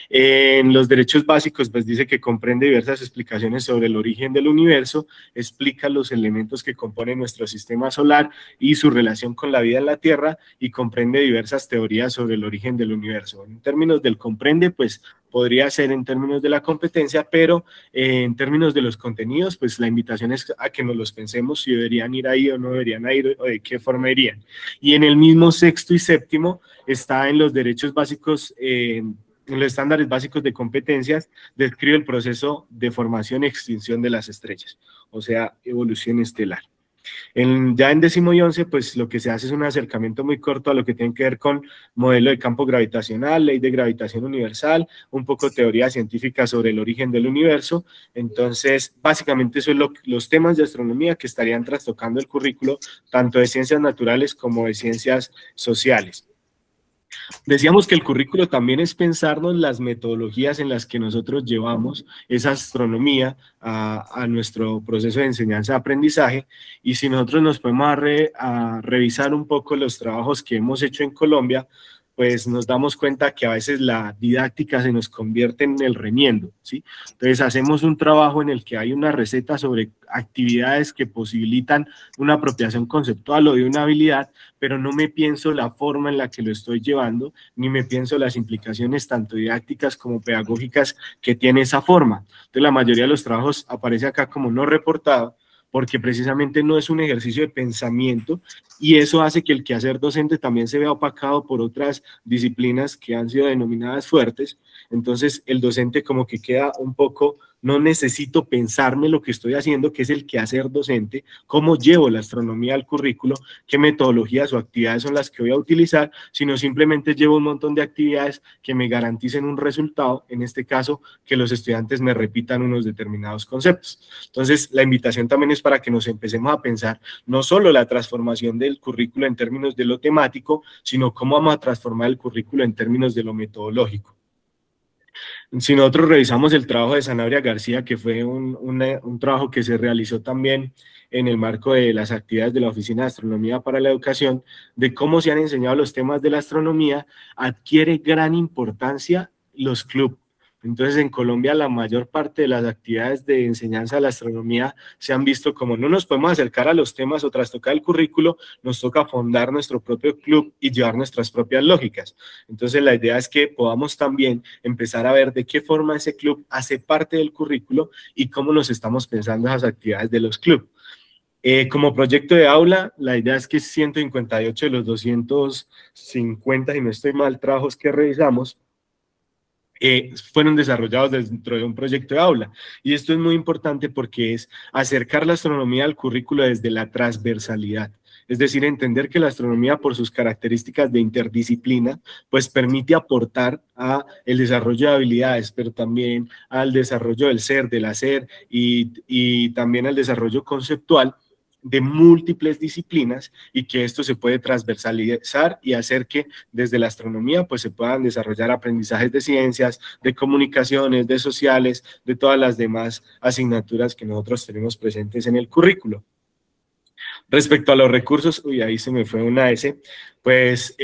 En los derechos básicos, pues dice que comprende diversas explicaciones sobre el origen del universo, explica los elementos que componen nuestro sistema solar y su relación con la vida en la Tierra, y comprende diversas teorías sobre el origen del universo. En términos del comprende, pues podría ser en términos de la competencia, pero en términos de los contenidos, pues la invitación es a que nos los pensemos si deberían ir ahí o no deberían ir, o de qué forma irían. Y en el mismo sexto y séptimo está en los derechos básicos, en los estándares básicos de competencias, describe el proceso de formación y extinción de las estrellas, o sea, evolución estelar. Ya en décimo y 11, pues lo que se hace es un acercamiento muy corto a lo que tiene que ver con modelo de campo gravitacional, ley de gravitación universal, un poco teoría científica sobre el origen del universo. Entonces, básicamente eso es los temas de astronomía que estarían trastocando el currículo, tanto de ciencias naturales como de ciencias sociales. Decíamos que el currículo también es pensarnos las metodologías en las que nosotros llevamos esa astronomía a nuestro proceso de enseñanza-aprendizaje, y si nosotros nos podemos a revisar un poco los trabajos que hemos hecho en Colombia, pues nos damos cuenta que a veces la didáctica se nos convierte en el remiendo, ¿sí? Entonces hacemos un trabajo en el que hay una receta sobre actividades que posibilitan una apropiación conceptual o de una habilidad, pero no me pienso la forma en la que lo estoy llevando, ni me pienso las implicaciones tanto didácticas como pedagógicas que tiene esa forma. Entonces la mayoría de los trabajos aparece acá como no reportado, porque precisamente no es un ejercicio de pensamiento, y eso hace que el quehacer docente también se vea opacado por otras disciplinas que han sido denominadas fuertes. Entonces el docente como que queda un poco, no necesito pensarme lo que estoy haciendo, que es el quehacer docente, cómo llevo la astronomía al currículo, qué metodologías o actividades son las que voy a utilizar, sino simplemente llevo un montón de actividades que me garanticen un resultado, en este caso, que los estudiantes me repitan unos determinados conceptos. Entonces, la invitación también es para que nos empecemos a pensar no solo la transformación del currículo en términos de lo temático, sino cómo vamos a transformar el currículo en términos de lo metodológico. Si nosotros revisamos el trabajo de Sanabria García, que fue un trabajo que se realizó también en el marco de las actividades de la Oficina de Astronomía para la Educación, de cómo se han enseñado los temas de la astronomía, adquiere gran importancia los clubes. Entonces, en Colombia la mayor parte de las actividades de enseñanza de la astronomía se han visto como no nos podemos acercar a los temas o trastocar el currículo, nos toca fundar nuestro propio club y llevar nuestras propias lógicas. Entonces, la idea es que podamos también empezar a ver de qué forma ese club hace parte del currículo y cómo nos estamos pensando esas actividades de los clubes. Como proyecto de aula, la idea es que 158 de los 250, si no estoy mal, trabajos que revisamos, fueron desarrollados dentro de un proyecto de aula. Y esto es muy importante porque es acercar la astronomía al currículo desde la transversalidad. Es decir, entender que la astronomía, por sus características de interdisciplina, pues permite aportar a el desarrollo de habilidades, pero también al desarrollo del ser, del hacer, y también al desarrollo conceptual de múltiples disciplinas, y que esto se puede transversalizar y hacer que desde la astronomía pues se puedan desarrollar aprendizajes de ciencias, de comunicaciones, de sociales, de todas las demás asignaturas que nosotros tenemos presentes en el currículo. Respecto a los recursos, uy, ahí se me fue una S, pues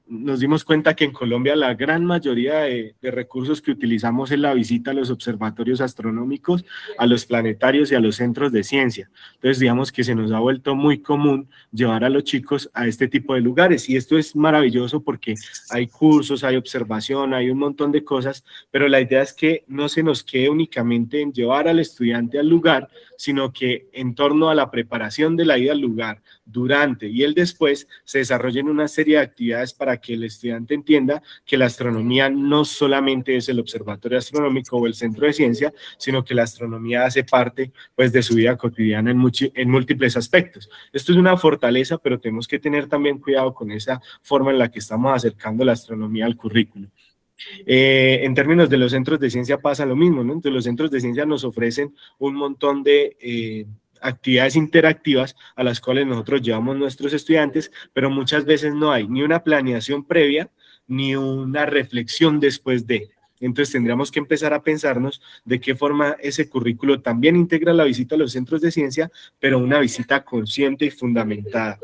nos dimos cuenta que en Colombia la gran mayoría de recursos que utilizamos es la visita a los observatorios astronómicos, a los planetarios y a los centros de ciencia. Entonces, digamos que se nos ha vuelto muy común llevar a los chicos a este tipo de lugares, y esto es maravilloso porque hay cursos, hay observación, hay un montón de cosas, pero la idea es que no se nos quede únicamente en llevar al estudiante al lugar, sino que en torno a la preparación de la ida al lugar, durante y el después, se desarrollen una serie de actividades para que el estudiante entienda que la astronomía no solamente es el observatorio astronómico o el centro de ciencia, sino que la astronomía hace parte pues de su vida cotidiana en múltiples aspectos. Esto es una fortaleza, pero tenemos que tener también cuidado con esa forma en la que estamos acercando la astronomía al currículo. En términos de los centros de ciencia pasa lo mismo, ¿no? Entonces los centros de ciencia nos ofrecen un montón de actividades interactivas a las cuales nosotros llevamos nuestros estudiantes, pero muchas veces no hay ni una planeación previa, ni una reflexión después de. Entonces tendríamos que empezar a pensarnos de qué forma ese currículo también integra la visita a los centros de ciencia, pero una visita consciente y fundamentada.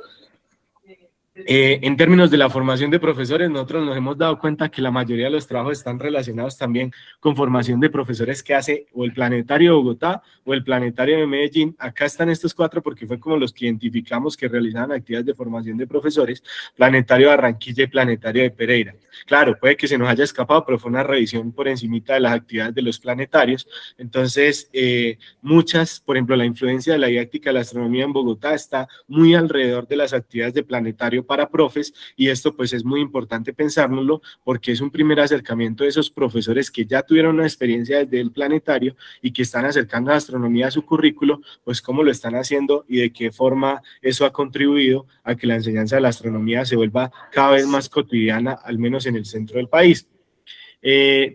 En términos de la formación de profesores, nosotros nos hemos dado cuenta que la mayoría de los trabajos están relacionados también con formación de profesores que hace o el Planetario de Bogotá o el Planetario de Medellín. Acá están estos 4 porque fue como los que identificamos que realizaban actividades de formación de profesores: Planetario de Barranquilla y Planetario de Pereira. Claro, puede que se nos haya escapado, pero fue una revisión por encimita de las actividades de los planetarios. Entonces, muchas, por ejemplo, la influencia de la didáctica de la astronomía en Bogotá está muy alrededor de las actividades de planetario para profes, y esto pues es muy importante pensárnoslo porque es un primer acercamiento de esos profesores que ya tuvieron una experiencia desde el planetario y que están acercando la astronomía a su currículo, pues cómo lo están haciendo y de qué forma eso ha contribuido a que la enseñanza de la astronomía se vuelva cada vez más cotidiana, al menos en el centro del país.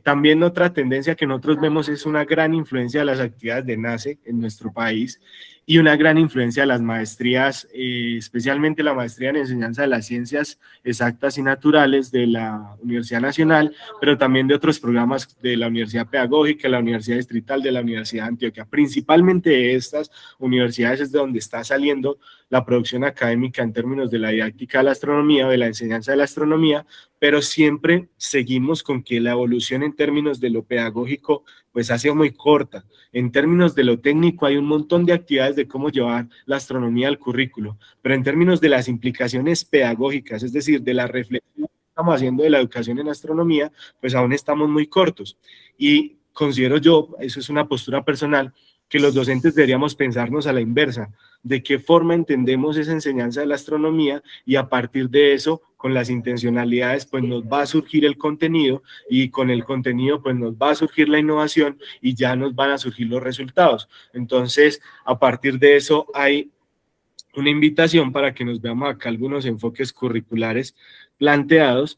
También otra tendencia que nosotros vemos es una gran influencia de las actividades de NACE en nuestro país y una gran influencia de las maestrías, especialmente la maestría en enseñanza de las ciencias exactas y naturales de la Universidad Nacional, pero también de otros programas de la Universidad Pedagógica, la Universidad Distrital, de la Universidad de Antioquia. Principalmente de estas universidades es de donde está saliendo la producción académica en términos de la didáctica de la astronomía, de la enseñanza de la astronomía, pero siempre seguimos con que la evolución en términos de lo pedagógico pues ha sido muy corta. En términos de lo técnico hay un montón de actividades de cómo llevar la astronomía al currículo, pero en términos de las implicaciones pedagógicas, es decir, de la reflexión que estamos haciendo de la educación en astronomía, pues aún estamos muy cortos. Y considero yo, eso es una postura personal, que los docentes deberíamos pensarnos a la inversa, de qué forma entendemos esa enseñanza de la astronomía, y a partir de eso, con las intencionalidades, pues nos va a surgir el contenido, y con el contenido pues nos va a surgir la innovación y ya nos van a surgir los resultados. Entonces, a partir de eso hay una invitación para que nos veamos acá algunos enfoques curriculares planteados,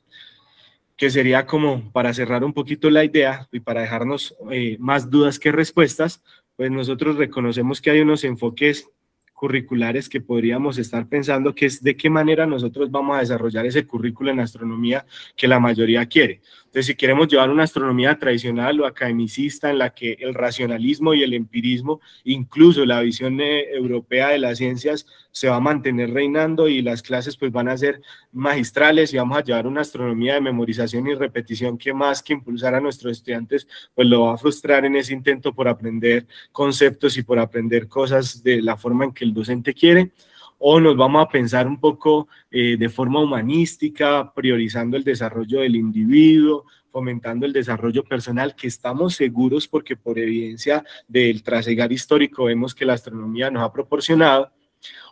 que sería como para cerrar un poquito la idea y para dejarnos más dudas que respuestas. Pues nosotros reconocemos que hay unos enfoques curriculares que podríamos estar pensando, que es de qué manera nosotros vamos a desarrollar ese currículo en astronomía que la mayoría quiere. Entonces, si queremos llevar una astronomía tradicional o academicista en la que el racionalismo y el empirismo, incluso la visión europea de las ciencias, se va a mantener reinando y las clases pues van a ser magistrales, y vamos a llevar una astronomía de memorización y repetición que más que impulsar a nuestros estudiantes, pues lo va a frustrar en ese intento por aprender conceptos y por aprender cosas de la forma en que el docente quiere. O nos vamos a pensar un poco de forma humanística, priorizando el desarrollo del individuo, fomentando el desarrollo personal, que estamos seguros porque por evidencia del trasegar histórico vemos que la astronomía nos ha proporcionado.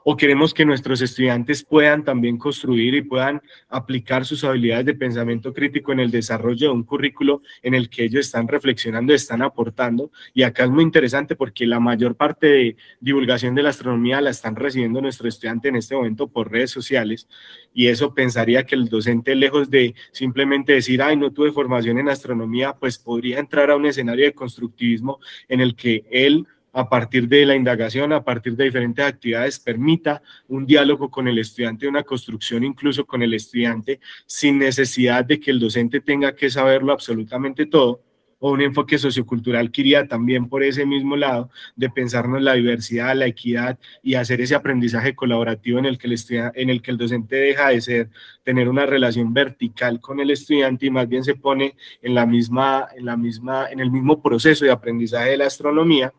O queremos que nuestros estudiantes puedan también construir y puedan aplicar sus habilidades de pensamiento crítico en el desarrollo de un currículo en el que ellos están reflexionando, están aportando. Y acá es muy interesante porque la mayor parte de divulgación de la astronomía la están recibiendo nuestros estudiantes en este momento por redes sociales, y eso pensaría que el docente, lejos de simplemente decir, ay, no tuve formación en astronomía, pues podría entrar a un escenario de constructivismo en el que él, a partir de la indagación, a partir de diferentes actividades, permita un diálogo con el estudiante, una construcción incluso con el estudiante, sin necesidad de que el docente tenga que saberlo absolutamente todo, o un enfoque sociocultural que iría también por ese mismo lado, de pensarnos la diversidad, la equidad, y hacer ese aprendizaje colaborativo en el que el docente deja de tener una relación vertical con el estudiante y más bien se pone en el mismo proceso de aprendizaje de la astronomía.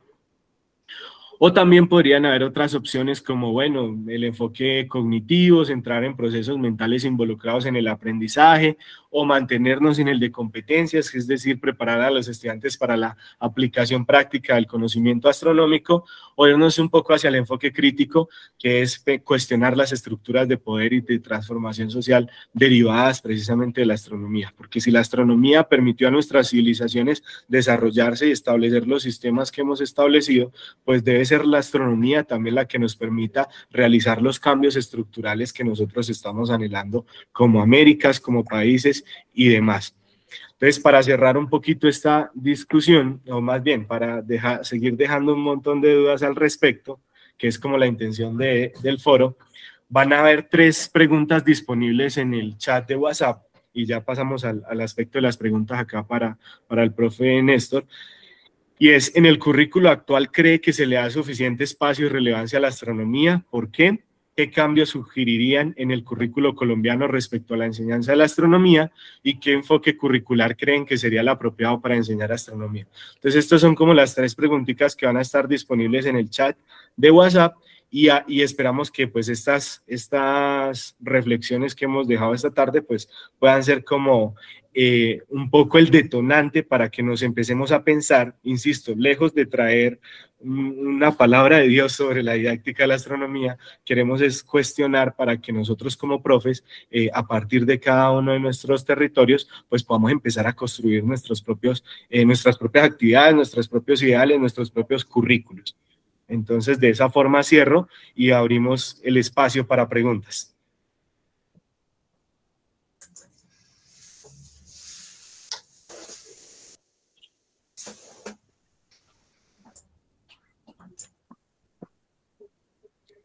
O también podrían haber otras opciones como, bueno, el enfoque cognitivo, centrar en procesos mentales involucrados en el aprendizaje, o mantenernos en el de competencias, es decir, preparar a los estudiantes para la aplicación práctica del conocimiento astronómico, o irnos un poco hacia el enfoque crítico, que es cuestionar las estructuras de poder y de transformación social derivadas precisamente de la astronomía, porque si la astronomía permitió a nuestras civilizaciones desarrollarse y establecer los sistemas que hemos establecido, pues debe ser la astronomía también la que nos permita realizar los cambios estructurales que nosotros estamos anhelando como Américas, como países y demás. Entonces, para cerrar un poquito esta discusión, o más bien para seguir dejando un montón de dudas al respecto, que es como la intención del foro, van a haber 3 preguntas disponibles en el chat de WhatsApp, y ya pasamos al aspecto de las preguntas acá para el profe Néstor. Y es, ¿en el currículo actual cree que se le da suficiente espacio y relevancia a la astronomía? ¿Por qué? ¿Qué cambios sugerirían en el currículo colombiano respecto a la enseñanza de la astronomía? ¿Y qué enfoque curricular creen que sería el apropiado para enseñar astronomía? Entonces, estas son como las 3 preguntitas que van a estar disponibles en el chat de WhatsApp y esperamos que pues estas reflexiones que hemos dejado esta tarde pues puedan ser como un poco el detonante para que nos empecemos a pensar, insisto, lejos de traer una palabra de Dios sobre la didáctica de la astronomía, queremos es cuestionar para que nosotros como profes, a partir de cada uno de nuestros territorios, pues podamos empezar a construir nuestras propias actividades, nuestros propios ideales, nuestros propios currículos. Entonces, de esa forma cierro y abrimos el espacio para preguntas.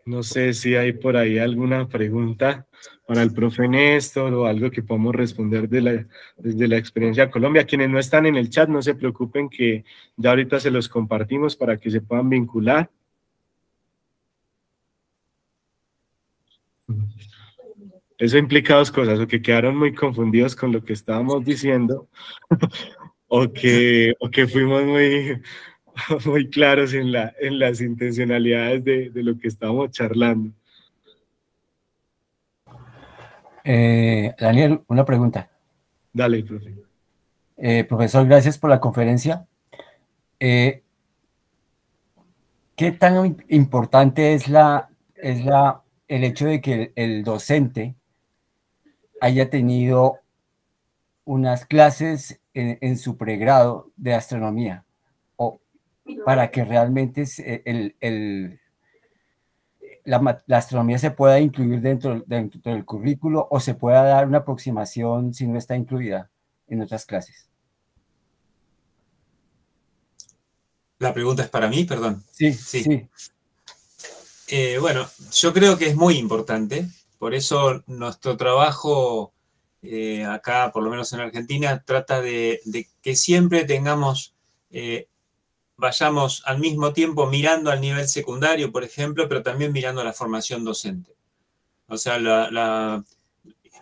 No sé si hay por ahí alguna pregunta para el profe Néstor o algo que podamos responder desde la experiencia de Colombia. Quienes no están en el chat, no se preocupen que ya ahorita se los compartimos para que se puedan vincular. Eso implica 2 cosas, o que quedaron muy confundidos con lo que estábamos diciendo, o que fuimos muy claros en las intencionalidades de lo que estábamos charlando. Daniel, una pregunta. Dale, profe. Profesor, gracias por la conferencia. ¿Qué tan importante es el hecho de que el docente haya tenido unas clases en su pregrado de astronomía, o para que realmente la astronomía se pueda incluir dentro del currículo, o se pueda dar una aproximación si no está incluida en otras clases? La pregunta es para mí, perdón. Sí. Bueno, yo creo que es muy importante, por eso nuestro trabajo acá, por lo menos en Argentina, trata de que siempre vayamos al mismo tiempo mirando al nivel secundario, por ejemplo, pero también mirando a la formación docente. O sea,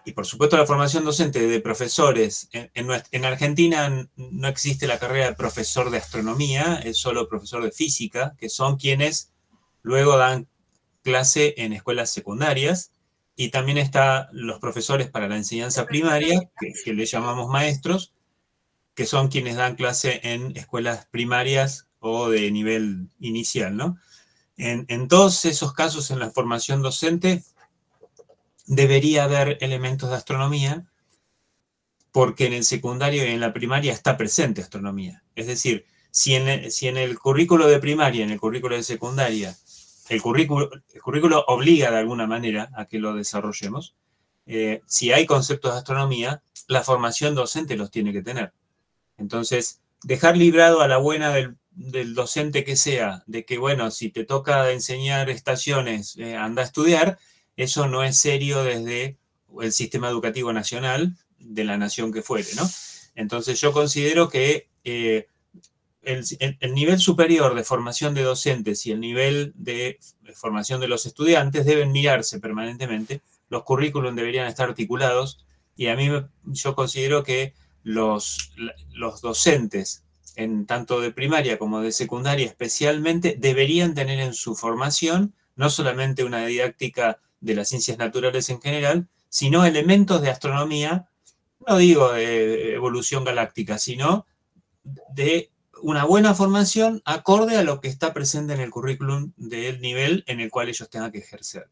y por supuesto la formación docente de profesores. En Argentina no existe la carrera de profesor de astronomía, es solo profesor de física, que son quienes luego dan clase en escuelas secundarias, y también están los profesores para la enseñanza primaria, que le llamamos maestros, que son quienes dan clase en escuelas primarias o de nivel inicial, ¿no? En todos esos casos, en la formación docente, debería haber elementos de astronomía, porque en el secundario y en la primaria está presente astronomía. Es decir, si en el currículo de primaria, en el currículo de secundaria, el currículo obliga de alguna manera a que lo desarrollemos, si hay conceptos de astronomía, la formación docente los tiene que tener. Entonces, dejar librado a la buena del docente que sea, de que, bueno, si te toca enseñar estaciones, anda a estudiar, eso no es serio desde el sistema educativo nacional, de la nación que fuere, ¿no? Entonces, yo considero que el nivel superior de formación de docentes y el nivel de formación de los estudiantes deben mirarse permanentemente. Los currículum deberían estar articulados, y yo considero que los docentes, tanto de primaria como de secundaria especialmente, deberían tener en su formación no solamente una didáctica de las ciencias naturales en general, sino elementos de astronomía, no digo de evolución galáctica, sino de una buena formación acorde a lo que está presente en el currículum del nivel en el cual ellos tengan que ejercer.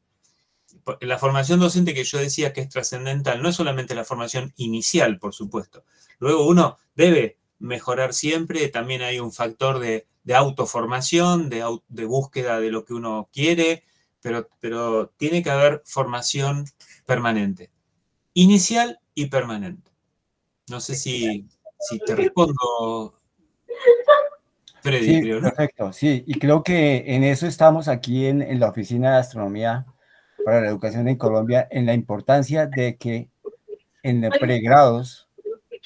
La formación docente que yo decía que es trascendental, no es solamente la formación inicial, por supuesto. Luego uno debe mejorar siempre, también hay un factor de autoformación, de búsqueda de lo que uno quiere, pero tiene que haber formación permanente, inicial y permanente. No sé si te respondo, Freddy, Sí, creo, ¿no? perfecto, sí, y creo que en eso estamos aquí en la Oficina de Astronomía para la Educación en Colombia, en la importancia de que en pregrados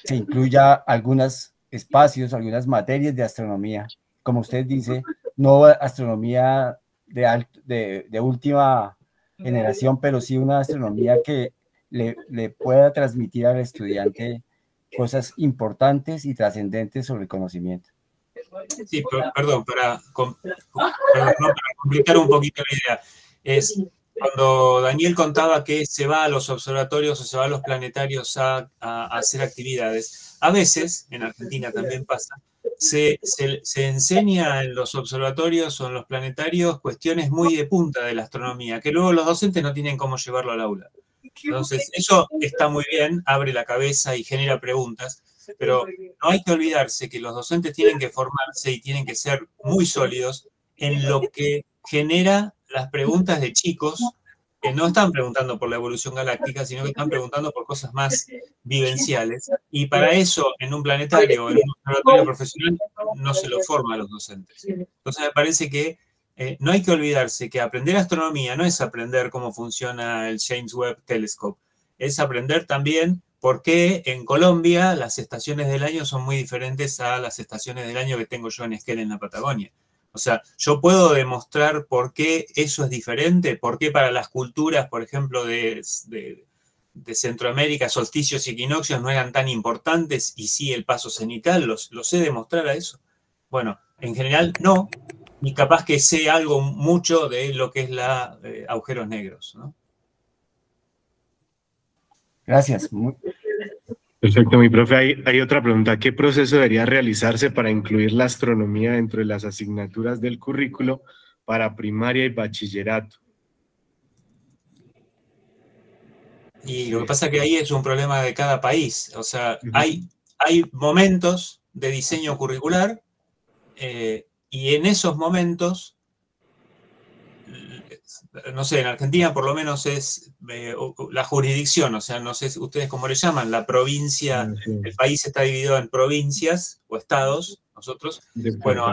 se incluya algunos espacios, algunas materias de astronomía, como usted dice, no astronomía de última generación, pero sí una astronomía que le pueda transmitir al estudiante cosas importantes y trascendentes sobre el conocimiento. Sí, perdón, para complicar un poquito la idea, es cuando Daniel contaba que se va a los observatorios o se va a los planetarios a hacer actividades, a veces, en Argentina también pasa, se enseña en los observatorios o en los planetarios cuestiones muy de punta de la astronomía, que luego los docentes no tienen cómo llevarlo al aula. Entonces, eso está muy bien, abre la cabeza y genera preguntas, pero no hay que olvidarse que los docentes tienen que formarse y tienen que ser muy sólidos en lo que genera las preguntas de chicos que no están preguntando por la evolución galáctica, sino que están preguntando por cosas más vivenciales. Y para eso, en un planetario o en un observatorio profesional, no se lo forma a los docentes. Entonces, me parece que no hay que olvidarse que aprender astronomía no es aprender cómo funciona el James Webb Telescope, es aprender también por qué en Colombia las estaciones del año son muy diferentes a las estaciones del año que tengo yo en Esquel, en la Patagonia. O sea, yo puedo demostrar por qué eso es diferente, por qué para las culturas, por ejemplo, de Centroamérica, solsticios y equinoccios no eran tan importantes y sí el paso cenital, ¿los sé demostrar a eso? Bueno, en general no, y capaz que sé algo mucho de lo que es agujeros negros, ¿no? Gracias. Perfecto, mi profe. Hay otra pregunta. ¿Qué proceso debería realizarse para incluir la astronomía dentro de las asignaturas del currículo para primaria y bachillerato? Y lo que pasa es que ahí es un problema de cada país. O sea, hay momentos de diseño curricular y en esos momentos, no sé, en Argentina por lo menos es la jurisdicción, o sea, no sé ustedes cómo le llaman, la provincia, el país está dividido en provincias o estados, nosotros, bueno,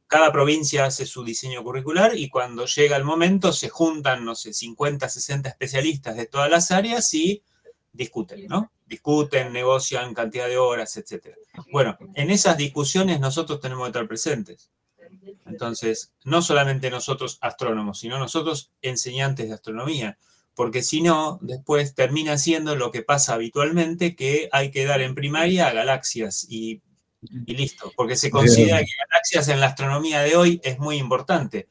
cada provincia hace su diseño curricular y cuando llega el momento se juntan, no sé, 50, 60 especialistas de todas las áreas y discuten, ¿no? Discuten, negocian cantidad de horas, etc. Bueno, en esas discusiones nosotros tenemos que estar presentes. Entonces, no solamente nosotros astrónomos, sino nosotros enseñantes de astronomía, porque si no, después termina siendo lo que pasa habitualmente, que hay que dar en primaria a galaxias y listo, porque se considera que galaxias en la astronomía de hoy es muy importante.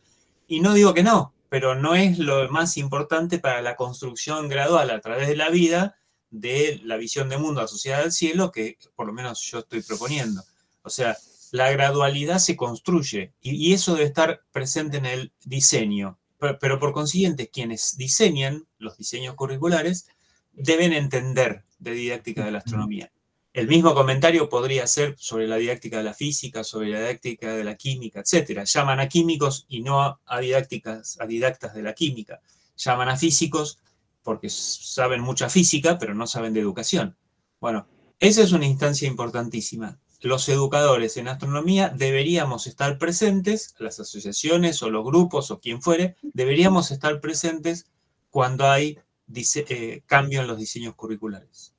Y no digo que no, pero no es lo más importante para la construcción gradual a través de la vida de la visión de mundo asociada al cielo que por lo menos yo estoy proponiendo. O sea, la gradualidad se construye y eso debe estar presente en el diseño. Pero por consiguiente, quienes diseñan los diseños curriculares deben entender de didáctica de la astronomía. El mismo comentario podría ser sobre la didáctica de la física, sobre la didáctica de la química, etc. Llaman a químicos y no a didactas de la química. Llaman a físicos porque saben mucha física, pero no saben de educación. Bueno, esa es una instancia importantísima. Los educadores en astronomía deberíamos estar presentes, las asociaciones o los grupos o quien fuere, deberíamos estar presentes cuando hay cambio en los diseños curriculares.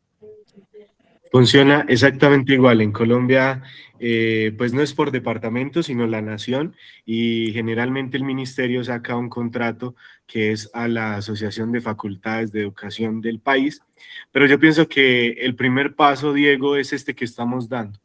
Funciona exactamente igual. En Colombia, pues no es por departamento, sino la nación, y generalmente el ministerio saca un contrato que es a la Asociación de Facultades de Educación del país, pero yo pienso que el primer paso, Diego, es este que estamos dando.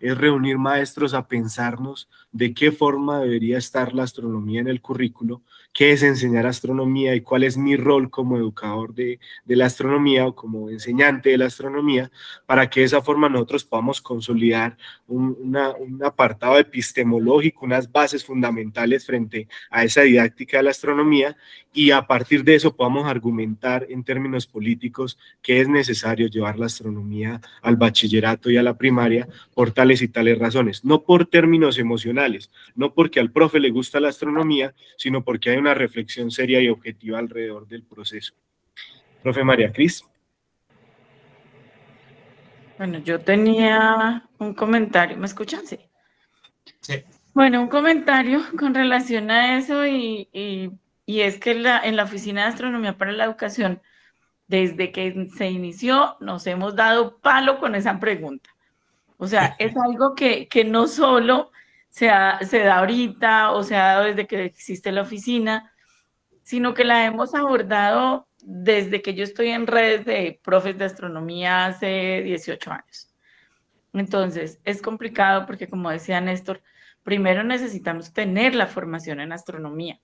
Es reunir maestros a pensarnos de qué forma debería estar la astronomía en el currículo, qué es enseñar astronomía y cuál es mi rol como educador de la astronomía o como enseñante de la astronomía, para que de esa forma nosotros podamos consolidar un apartado epistemológico, unas bases fundamentales frente a esa didáctica de la astronomía, y a partir de eso podamos argumentar en términos políticos que es necesario llevar la astronomía al bachillerato y a la primaria por tales y tales razones, no por términos emocionales, no porque al profe le gusta la astronomía, sino porque hay una reflexión seria y objetiva alrededor del proceso. Profe María Cris. Bueno, yo tenía un comentario, ¿me escuchan? Sí. Sí. Bueno, un comentario con relación a eso y es que en la Oficina de Astronomía para la Educación Desde que se inició nos hemos dado palo con esa pregunta. O sea, es algo que no solo se da ahorita o se ha dado desde que existe la oficina, sino que la hemos abordado desde que yo estoy en redes de profes de astronomía hace 18 años. Entonces, es complicado porque, como decía Néstor, primero necesitamos tener la formación en astronomía.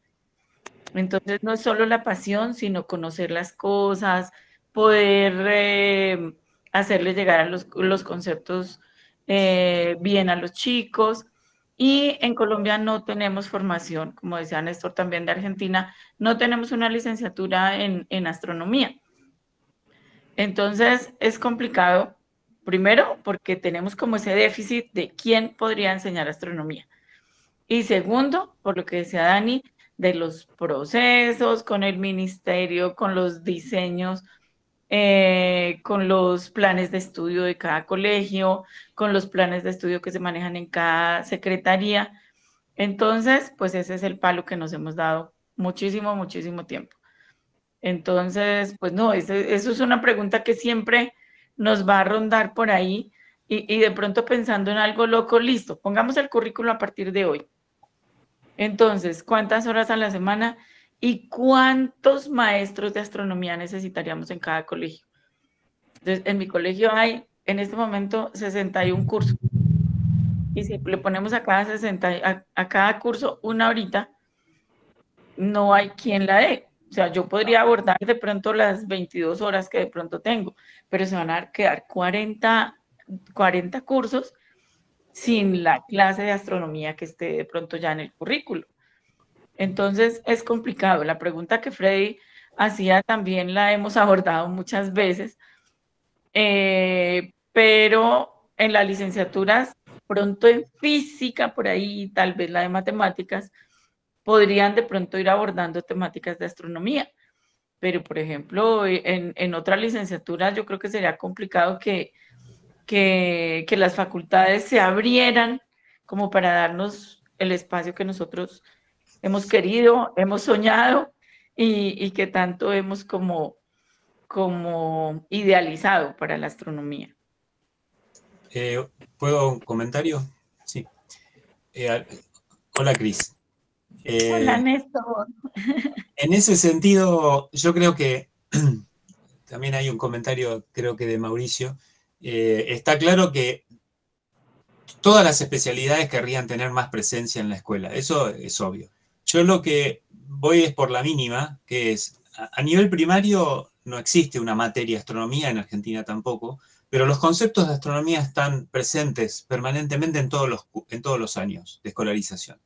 Entonces, no es solo la pasión, sino conocer las cosas, poder hacerle llegar a los conceptos bien a los chicos. Y en Colombia no tenemos formación, como decía Néstor también de Argentina, no tenemos una licenciatura en astronomía. Entonces, es complicado, primero, porque tenemos como ese déficit de quién podría enseñar astronomía. Y segundo, por lo que decía Dani, de los procesos con el ministerio, con los diseños, con los planes de estudio de cada colegio, con los planes de estudio que se manejan en cada secretaría. Entonces, pues ese es el palo que nos hemos dado muchísimo, muchísimo tiempo. Entonces, pues no, eso es una pregunta que siempre nos va a rondar por ahí y de pronto pensando en algo loco, listo, pongamos el currículo a partir de hoy. Entonces, ¿cuántas horas a la semana y cuántos maestros de astronomía necesitaríamos en cada colegio? Entonces, en mi colegio hay en este momento 61 cursos. Y si le ponemos a cada curso una horita, no hay quien la dé. O sea, yo podría abordar de pronto las 22 horas que de pronto tengo, pero se van a quedar 40 cursos sin la clase de astronomía que esté de pronto ya en el currículo. Entonces, es complicado. La pregunta que Freddy hacía también la hemos abordado muchas veces, pero en las licenciaturas, pronto en física, por ahí, tal vez la de matemáticas, podrían de pronto ir abordando temáticas de astronomía. Pero, por ejemplo, en otras licenciaturas yo creo que sería complicado que las facultades se abrieran como para darnos el espacio que nosotros hemos querido, hemos soñado y que tanto hemos como idealizado para la astronomía. ¿Puedo un comentario? Sí. Hola, Cris. Hola, Néstor. En ese sentido, yo creo que también hay un comentario, creo que de Mauricio. Está claro que todas las especialidades querrían tener más presencia en la escuela, eso es obvio. Yo lo que voy es por la mínima, que es, a nivel primario no existe una materia astronomía, en Argentina tampoco, pero los conceptos de astronomía están presentes permanentemente en todos los años de escolarización.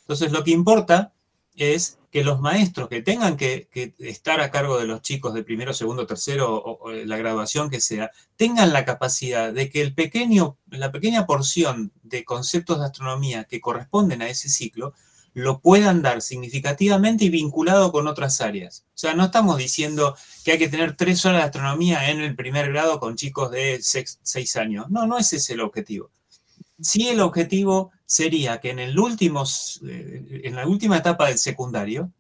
Entonces, lo que importa es que los maestros que tengan que estar a cargo de los chicos de primero, segundo, tercero o la graduación que sea, tengan la capacidad de que la pequeña porción de conceptos de astronomía que corresponden a ese ciclo lo puedan dar significativamente y vinculado con otras áreas. O sea, no estamos diciendo que hay que tener 3 horas de astronomía en el primer grado con chicos de 6 años. No, no ese es el objetivo. Sí, el objetivo sería que en la última etapa del secundario,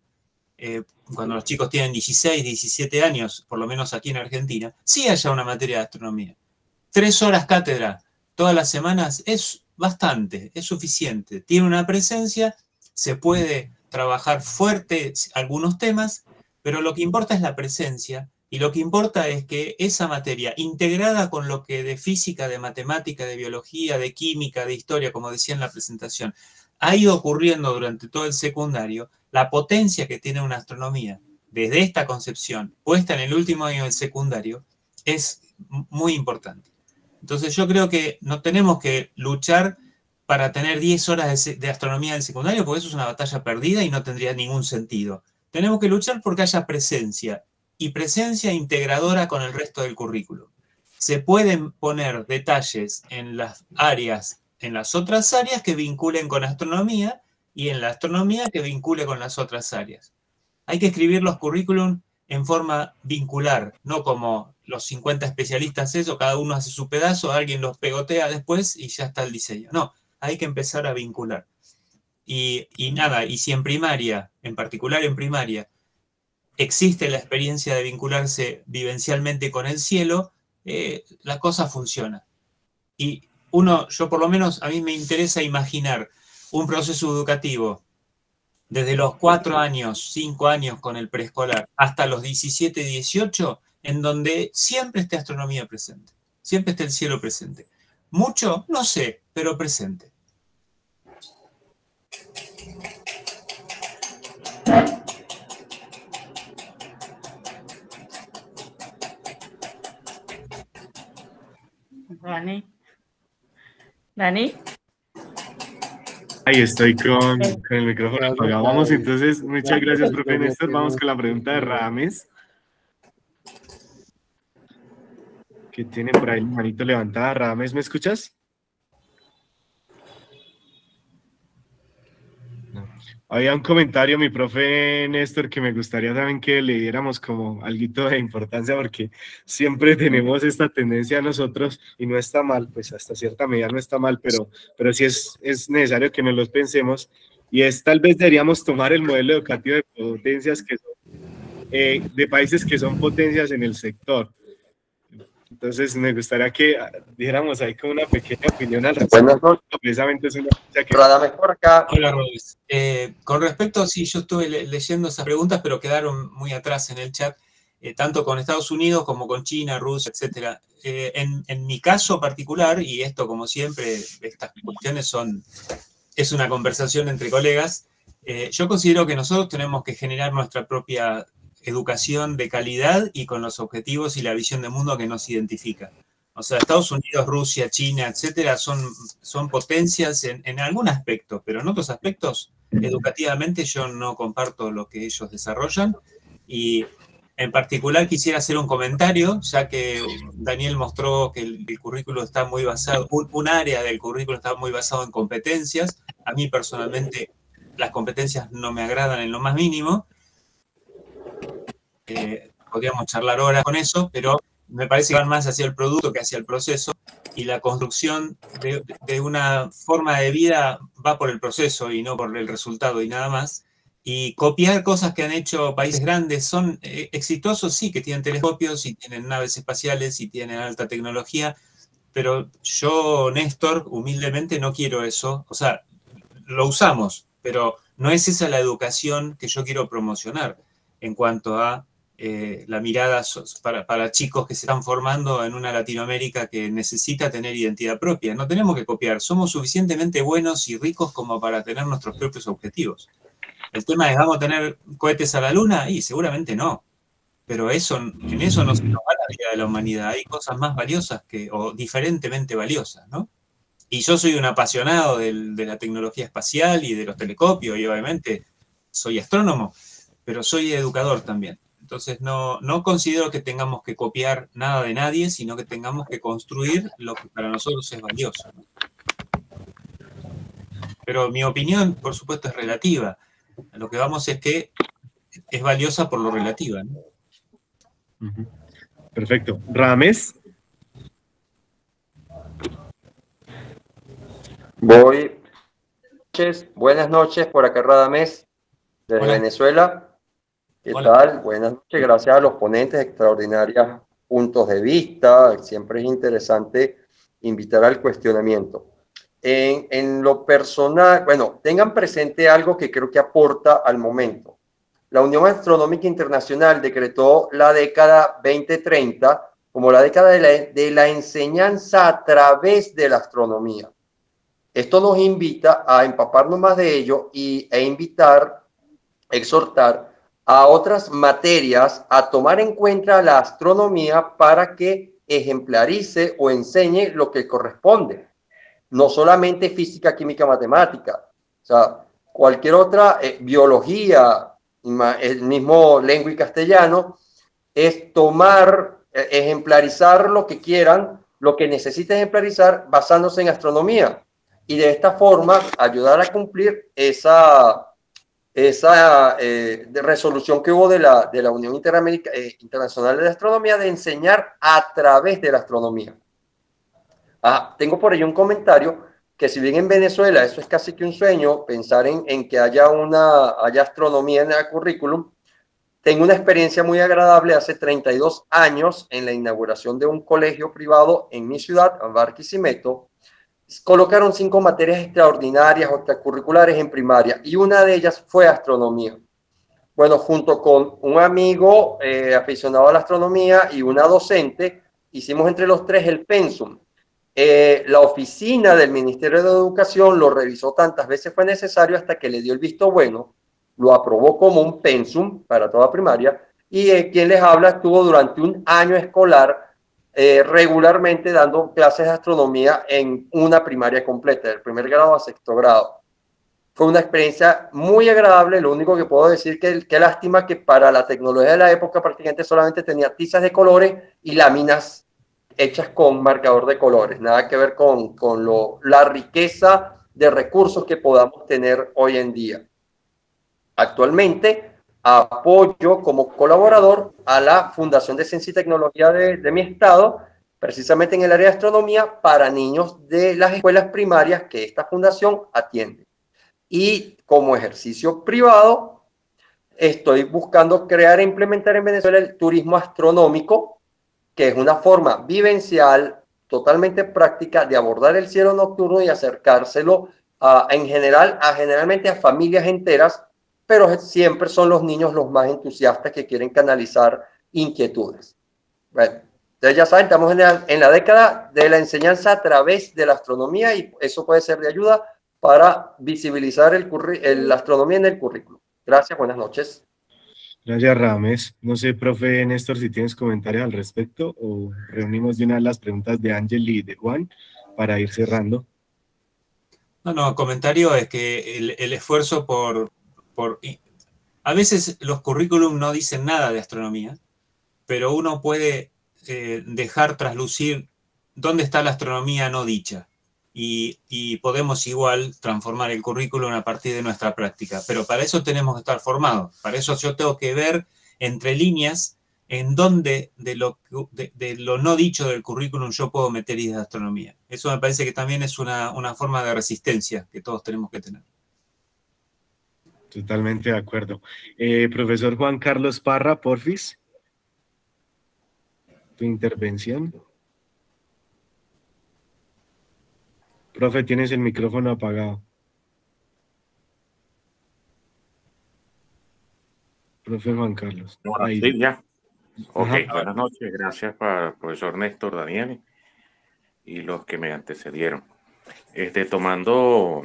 cuando los chicos tienen 16, 17 años, por lo menos aquí en Argentina, sí haya una materia de astronomía. 3 horas cátedra todas las semanas es bastante, es suficiente. Tiene una presencia, se puede trabajar fuerte algunos temas, pero lo que importa es la presencia. Y lo que importa es que esa materia, integrada con lo que de física, de matemática, de biología, de química, de historia, como decía en la presentación, ha ido ocurriendo durante todo el secundario, la potencia que tiene una astronomía desde esta concepción, puesta en el último año del secundario, es muy importante. Entonces yo creo que no tenemos que luchar para tener 10 horas de astronomía en el secundario, porque eso es una batalla perdida y no tendría ningún sentido. Tenemos que luchar porque haya presencia, y presencia integradora con el resto del currículo. Se pueden poner detalles en las otras áreas que vinculen con astronomía y en la astronomía que vincule con las otras áreas. Hay que escribir los currículum en forma vincular, no como los 50 especialistas eso, cada uno hace su pedazo, alguien los pegotea después y ya está el diseño. No, hay que empezar a vincular. Y nada, y si en primaria, en particular en primaria, existe la experiencia de vincularse vivencialmente con el cielo, la cosa funciona. Y yo por lo menos, a mí me interesa imaginar un proceso educativo desde los 4 años, 5 años con el preescolar, hasta los 17, 18, en donde siempre esté astronomía presente, siempre esté el cielo presente. Mucho, no sé, pero presente. Dani. Ahí estoy con el micrófono apagado. Vamos entonces, muchas gracias, profe Néstor. Vamos con la pregunta de Rames, que tiene por ahí la manito levantada. Rames, ¿me escuchas? No. Había un comentario, mi profe Néstor, que me gustaría también que le diéramos como alguito de importancia, porque siempre tenemos esta tendencia nosotros, y no está mal, pues hasta cierta medida no está mal, pero sí es necesario que nos los pensemos, y tal vez deberíamos tomar el modelo educativo de potencias que son, de países que son potencias en el sector. Entonces, me gustaría que diéramos ahí como una pequeña opinión al respecto. Precisamente es una cosa que... Radames por acá. Hola, Rodríguez. Con respecto, sí, yo estuve leyendo esas preguntas, pero quedaron muy atrás en el chat, tanto con Estados Unidos como con China, Rusia, etc. En mi caso particular, y esto como siempre, estas cuestiones es una conversación entre colegas, yo considero que nosotros tenemos que generar nuestra propia educación de calidad y con los objetivos y la visión de mundo que nos identifica. O sea, Estados Unidos, Rusia, China, etcétera, son potencias en algún aspecto, pero en otros aspectos, educativamente, yo no comparto lo que ellos desarrollan. Y en particular quisiera hacer un comentario, ya que Daniel mostró que el currículo está muy basado, un área del currículo está muy basado en competencias. A mí personalmente las competencias no me agradan en lo más mínimo. Podríamos charlar horas con eso, pero me parece que van más hacia el producto que hacia el proceso, y la construcción de una forma de vida va por el proceso y no por el resultado y nada más. Y copiar cosas que han hecho países grandes son exitosos, sí, que tienen telescopios y tienen naves espaciales y tienen alta tecnología, pero yo, Néstor, humildemente no quiero eso. O sea, lo usamos, pero no es esa la educación que yo quiero promocionar en cuanto a la mirada para chicos que se están formando en una Latinoamérica que necesita tener identidad propia. No tenemos que copiar, somos suficientemente buenos y ricos como para tener nuestros propios objetivos. El tema es, ¿vamos a tener cohetes a la luna? Y seguramente no, pero en eso no se nos va la vida de la humanidad. Hay cosas más valiosas o diferentemente valiosas, ¿no? Y yo soy un apasionado de la tecnología espacial y de los telescopios, y obviamente soy astrónomo, pero soy educador también. Entonces no considero que tengamos que copiar nada de nadie, sino que tengamos que construir lo que para nosotros es valioso, ¿no? Pero mi opinión, por supuesto, es relativa. Lo que vamos es que es valiosa por lo relativa, ¿no? Perfecto. Rames. Buenas noches, por acá Radames, desde Hola. Venezuela. ¿Qué Hola. tal? Buenas noches, gracias a los ponentes, extraordinarios puntos de vista. Siempre es interesante invitar al cuestionamiento. En lo personal, bueno, tengan presente algo que creo que aporta al momento. La Unión Astronómica Internacional decretó la década 2030 como la década de la enseñanza a través de la astronomía. Esto nos invita a empaparnos más de ello exhortar a otras materias a tomar en cuenta la astronomía para que ejemplarice o enseñe lo que corresponde. No solamente física, química, matemática. O sea, cualquier otra, biología, el mismo lengua y castellano, es tomar, ejemplarizar lo que quieran, lo que necesiten ejemplarizar basándose en astronomía. Y de esta forma ayudar a cumplir esa resolución que hubo de la Unión Internacional de Astronomía de enseñar a través de la astronomía. Tengo por ahí un comentario que, si bien en Venezuela eso es casi que un sueño, pensar en que haya astronomía en el currículum, tengo una experiencia muy agradable hace 32 años en la inauguración de un colegio privado en mi ciudad, Barquisimeto. Colocaron 5 materias extraordinarias o extracurriculares en primaria y una de ellas fue astronomía. Bueno, junto con un amigo aficionado a la astronomía y una docente, hicimos entre los tres el pensum. La oficina del Ministerio de Educación lo revisó tantas veces fue necesario hasta que le dio el visto bueno, lo aprobó como un pensum para toda primaria y quien les habla estuvo durante un año escolar regularmente dando clases de astronomía en una primaria completa, del primer grado a sexto grado. Fue una experiencia muy agradable. Lo único que puedo decir que lástima que para la tecnología de la época prácticamente solamente tenía tizas de colores y láminas hechas con marcador de colores. Nada que ver con la riqueza de recursos que podamos tener hoy en día. Actualmente apoyo como colaborador a la Fundación de Ciencia y Tecnología de mi estado, precisamente en el área de astronomía para niños de las escuelas primarias que esta fundación atiende. Y como ejercicio privado, estoy buscando crear e implementar en Venezuela el turismo astronómico, que es una forma vivencial, totalmente práctica de abordar el cielo nocturno y acercárselo generalmente a familias enteras, pero siempre son los niños los más entusiastas que quieren canalizar inquietudes. Bueno, entonces ya saben, estamos en la década de la enseñanza a través de la astronomía y eso puede ser de ayuda para visibilizar la astronomía en el currículo. Gracias, buenas noches. Gracias, Radamés. No sé, profe Néstor, si tienes comentarios al respecto o reunimos de una de las preguntas de Ángel y de Juan para ir cerrando. No, comentario es que el esfuerzo a veces los currículum no dicen nada de astronomía, pero uno puede dejar traslucir dónde está la astronomía no dicha. Y podemos igual transformar el currículum a partir de nuestra práctica. Pero para eso tenemos que estar formados. Para eso yo tengo que ver entre líneas en dónde de lo no dicho del currículum yo puedo meter ideas de astronomía. Eso me parece que también es una forma de resistencia que todos tenemos que tener. Totalmente de acuerdo. Profesor Juan Carlos Parra, porfis. Tu intervención. Profe, tienes el micrófono apagado. Profe Juan Carlos. Bueno, sí, ya. Ok, buenas noches. Gracias para el profesor Néstor, Daniel y los que me antecedieron. Tomando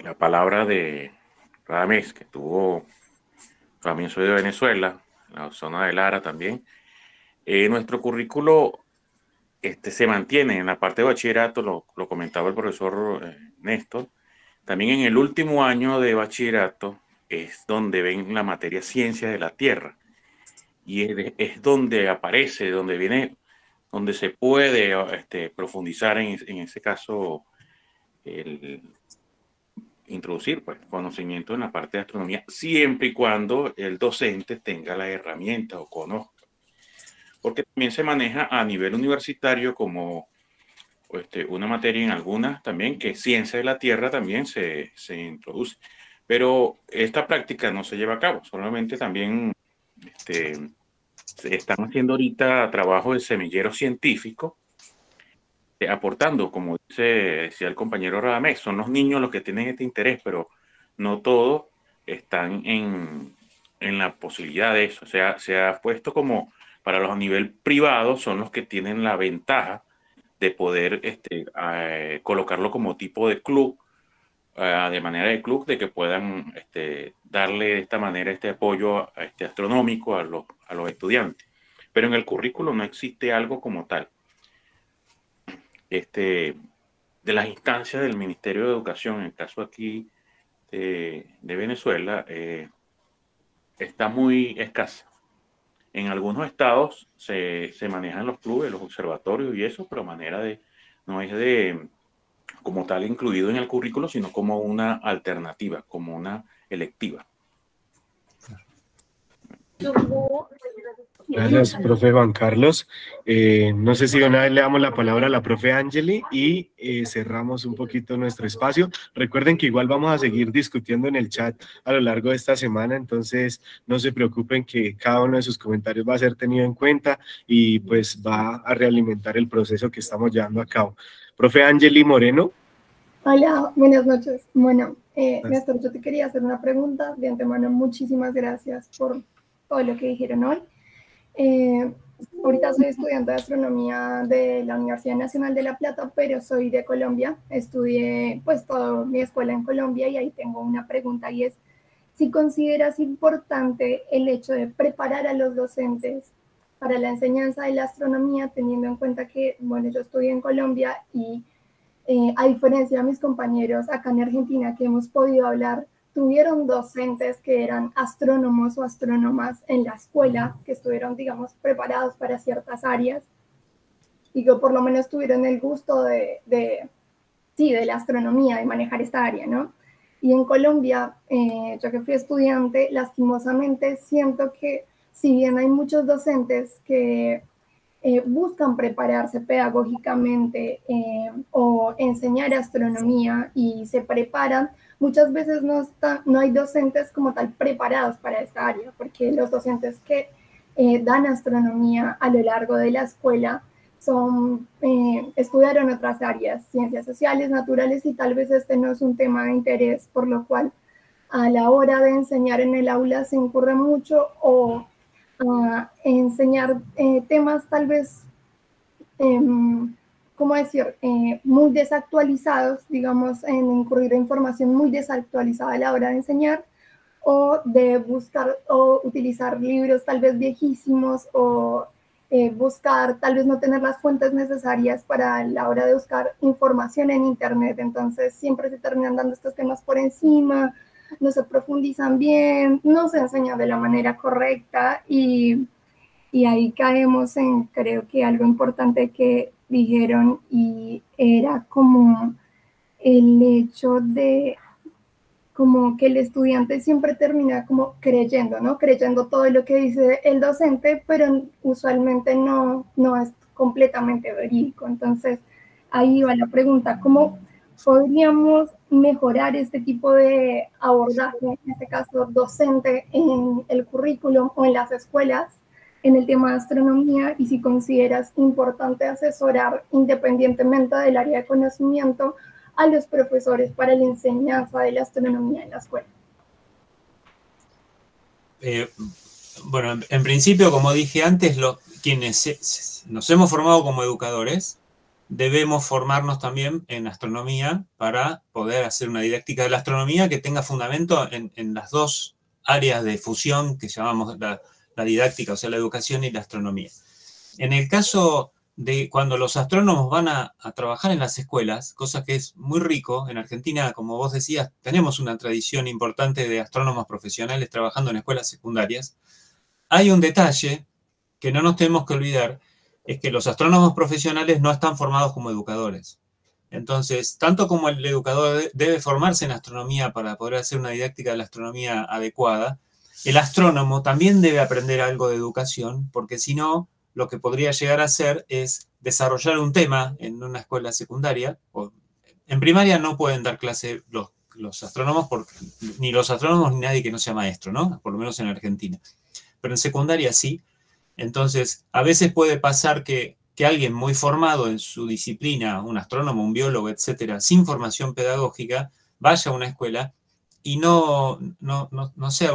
la palabra de Radamés, que también soy de Venezuela, la zona de Lara también. Nuestro currículo se mantiene en la parte de bachillerato, lo comentaba el profesor Néstor. También en el último año de bachillerato es donde ven la materia Ciencias de la Tierra. Y es donde aparece, donde se puede profundizar en ese caso, introducir pues, conocimiento en la parte de astronomía, siempre y cuando el docente tenga la herramienta o conozca. Porque también se maneja a nivel universitario como una materia en algunas también, que Ciencia de la Tierra también se introduce. Pero esta práctica no se lleva a cabo, solamente también se están haciendo ahorita trabajos de semillero científico, aportando, como decía el compañero Radamés, son los niños los que tienen este interés, pero no todos están en la posibilidad de eso. O sea, se ha puesto como para los a nivel privado, son los que tienen la ventaja de poder colocarlo como tipo de club, de manera de club, de que puedan darle de esta manera este apoyo astronómico a los estudiantes. Pero en el currículo no existe algo como tal. De las instancias del Ministerio de Educación, en el caso aquí de Venezuela, está muy escasa. En algunos estados se manejan los clubes, los observatorios y eso, pero no es como tal incluido en el currículo, sino como una alternativa, como una electiva. Gracias, profe Juan Carlos. No sé si de una vez le damos la palabra a la profe Angeli y cerramos un poquito nuestro espacio. Recuerden que igual vamos a seguir discutiendo en el chat a lo largo de esta semana, entonces no se preocupen que cada uno de sus comentarios va a ser tenido en cuenta y pues va a realimentar el proceso que estamos llevando a cabo. Profe Angeli Moreno. Hola, buenas noches. Bueno, Néstor, yo te quería hacer una pregunta. De antemano, muchísimas gracias por todo lo que dijeron hoy. Ahorita soy estudiante de astronomía de la Universidad Nacional de La Plata, pero soy de Colombia. Estudié pues toda mi escuela en Colombia y ahí tengo una pregunta y es si consideras importante el hecho de preparar a los docentes para la enseñanza de la astronomía, teniendo en cuenta que, bueno, yo estudié en Colombia y a diferencia de mis compañeros acá en Argentina que hemos podido hablar, tuvieron docentes que eran astrónomos o astrónomas en la escuela, que estuvieron, digamos, preparados para ciertas áreas y que por lo menos tuvieron el gusto de la astronomía, de manejar esta área, ¿no? Y en Colombia, yo que fui estudiante, lastimosamente siento que si bien hay muchos docentes que buscan prepararse pedagógicamente o enseñar astronomía y se preparan, muchas veces no hay docentes como tal preparados para esta área, porque los docentes que dan astronomía a lo largo de la escuela estudiaron otras áreas, ciencias sociales, naturales, y tal vez este no es un tema de interés, por lo cual a la hora de enseñar en el aula se incurre mucho o a enseñar temas tal vez, ¿cómo decir?, muy desactualizados, digamos, en incurrir en información muy desactualizada a la hora de enseñar, o de buscar o utilizar libros tal vez viejísimos, o buscar tal vez no tener las fuentes necesarias para la hora de buscar información en internet. Entonces siempre se terminan dando estos temas por encima, no se profundizan bien, no se enseña de la manera correcta y ahí caemos en, creo que algo importante que dijeron, y era como el hecho de como que el estudiante siempre termina como creyendo, ¿no? Creyendo todo lo que dice el docente, pero usualmente no es completamente verídico. Entonces, ahí va la pregunta, ¿cómo podríamos mejorar este tipo de abordaje, en este caso docente, en el currículum o en las escuelas, en el tema de astronomía, y si consideras importante asesorar independientemente del área de conocimiento a los profesores para la enseñanza de la astronomía en la escuela? Bueno, en principio, como dije antes, quienes nos hemos formado como educadores, debemos formarnos también en astronomía para poder hacer una didáctica de la astronomía que tenga fundamento en las dos áreas de fusión que llamamos la didáctica, o sea, la educación y la astronomía. En el caso de cuando los astrónomos van a trabajar en las escuelas, cosa que es muy rico, en Argentina, como vos decías, tenemos una tradición importante de astrónomos profesionales trabajando en escuelas secundarias. Hay un detalle que no nos tenemos que olvidar, es que los astrónomos profesionales no están formados como educadores. Entonces, tanto como el educador debe formarse en astronomía para poder hacer una didáctica de la astronomía adecuada, el astrónomo también debe aprender algo de educación, porque si no, lo que podría llegar a hacer es desarrollar un tema en una escuela secundaria. O en primaria no pueden dar clase los astrónomos, ni los astrónomos ni nadie que no sea maestro, ¿no? Por lo menos en Argentina. Pero en secundaria sí. Entonces, a veces puede pasar que alguien muy formado en su disciplina, un astrónomo, un biólogo, etcétera, sin formación pedagógica, vaya a una escuela y no sea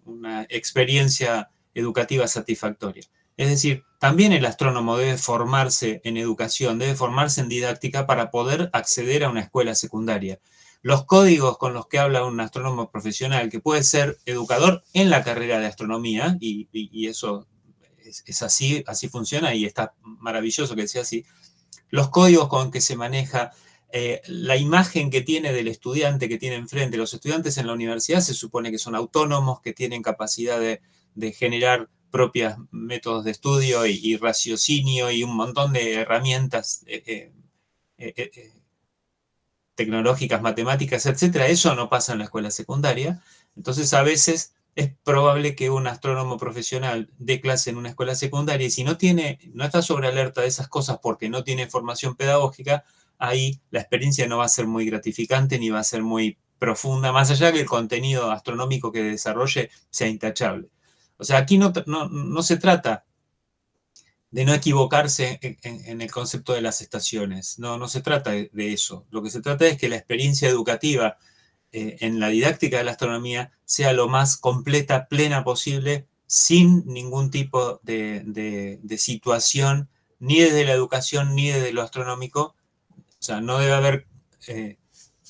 una experiencia educativa satisfactoria. Es decir, también el astrónomo debe formarse en educación, debe formarse en didáctica para poder acceder a una escuela secundaria. Los códigos con los que habla un astrónomo profesional, que puede ser educador en la carrera de astronomía, y eso es así funciona y está maravilloso que sea así, los códigos con que se maneja, la imagen que tiene del estudiante que tiene enfrente. Los estudiantes en la universidad se supone que son autónomos, que tienen capacidad de generar propios métodos de estudio y raciocinio y un montón de herramientas tecnológicas, matemáticas, etcétera. Eso no pasa en la escuela secundaria. Entonces, a veces es probable que un astrónomo profesional dé clase en una escuela secundaria y si no está sobre alerta de esas cosas porque no tiene formación pedagógica, ahí la experiencia no va a ser muy gratificante ni va a ser muy profunda, más allá que el contenido astronómico que desarrolle sea intachable. O sea, aquí no se trata de no equivocarse en el concepto de las estaciones, no se trata de eso. Lo que se trata es que la experiencia educativa en la didáctica de la astronomía sea lo más completa, plena posible, sin ningún tipo de situación, ni desde la educación ni desde lo astronómico. O sea, no debe haber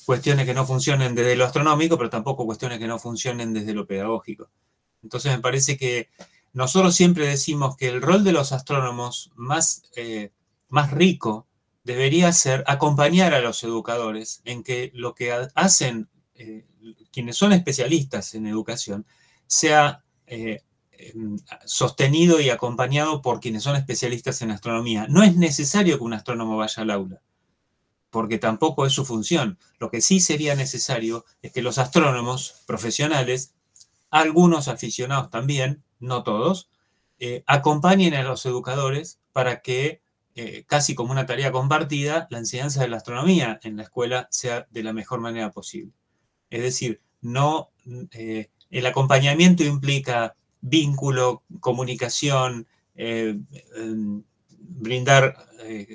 cuestiones que no funcionen desde lo astronómico, pero tampoco cuestiones que no funcionen desde lo pedagógico. Entonces me parece que nosotros siempre decimos que el rol de los astrónomos más rico debería ser acompañar a los educadores en que lo que hacen quienes son especialistas en educación sea sostenido y acompañado por quienes son especialistas en astronomía. No es necesario que un astrónomo vaya al aula, porque tampoco es su función. Lo que sí sería necesario es que los astrónomos profesionales, algunos aficionados también, no todos, acompañen a los educadores para que, casi como una tarea compartida, la enseñanza de la astronomía en la escuela sea de la mejor manera posible. Es decir, el acompañamiento implica vínculo, comunicación, brindar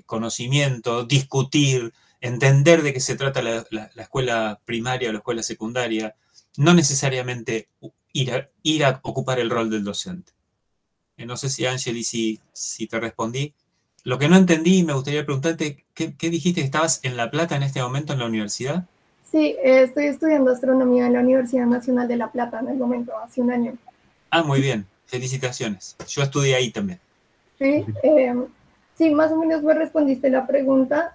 conocimiento, discutir, entender de qué se trata la escuela primaria o la escuela secundaria, no necesariamente ir a ocupar el rol del docente. No sé si, Ángel, si te respondí. Lo que no entendí, me gustaría preguntarte, ¿qué dijiste? ¿Estabas en La Plata en este momento en la universidad? Sí, estoy estudiando astronomía en la Universidad Nacional de La Plata en el momento, hace un año. Ah, muy bien. Felicitaciones. Yo estudié ahí también. Sí, sí, más o menos me respondiste la pregunta.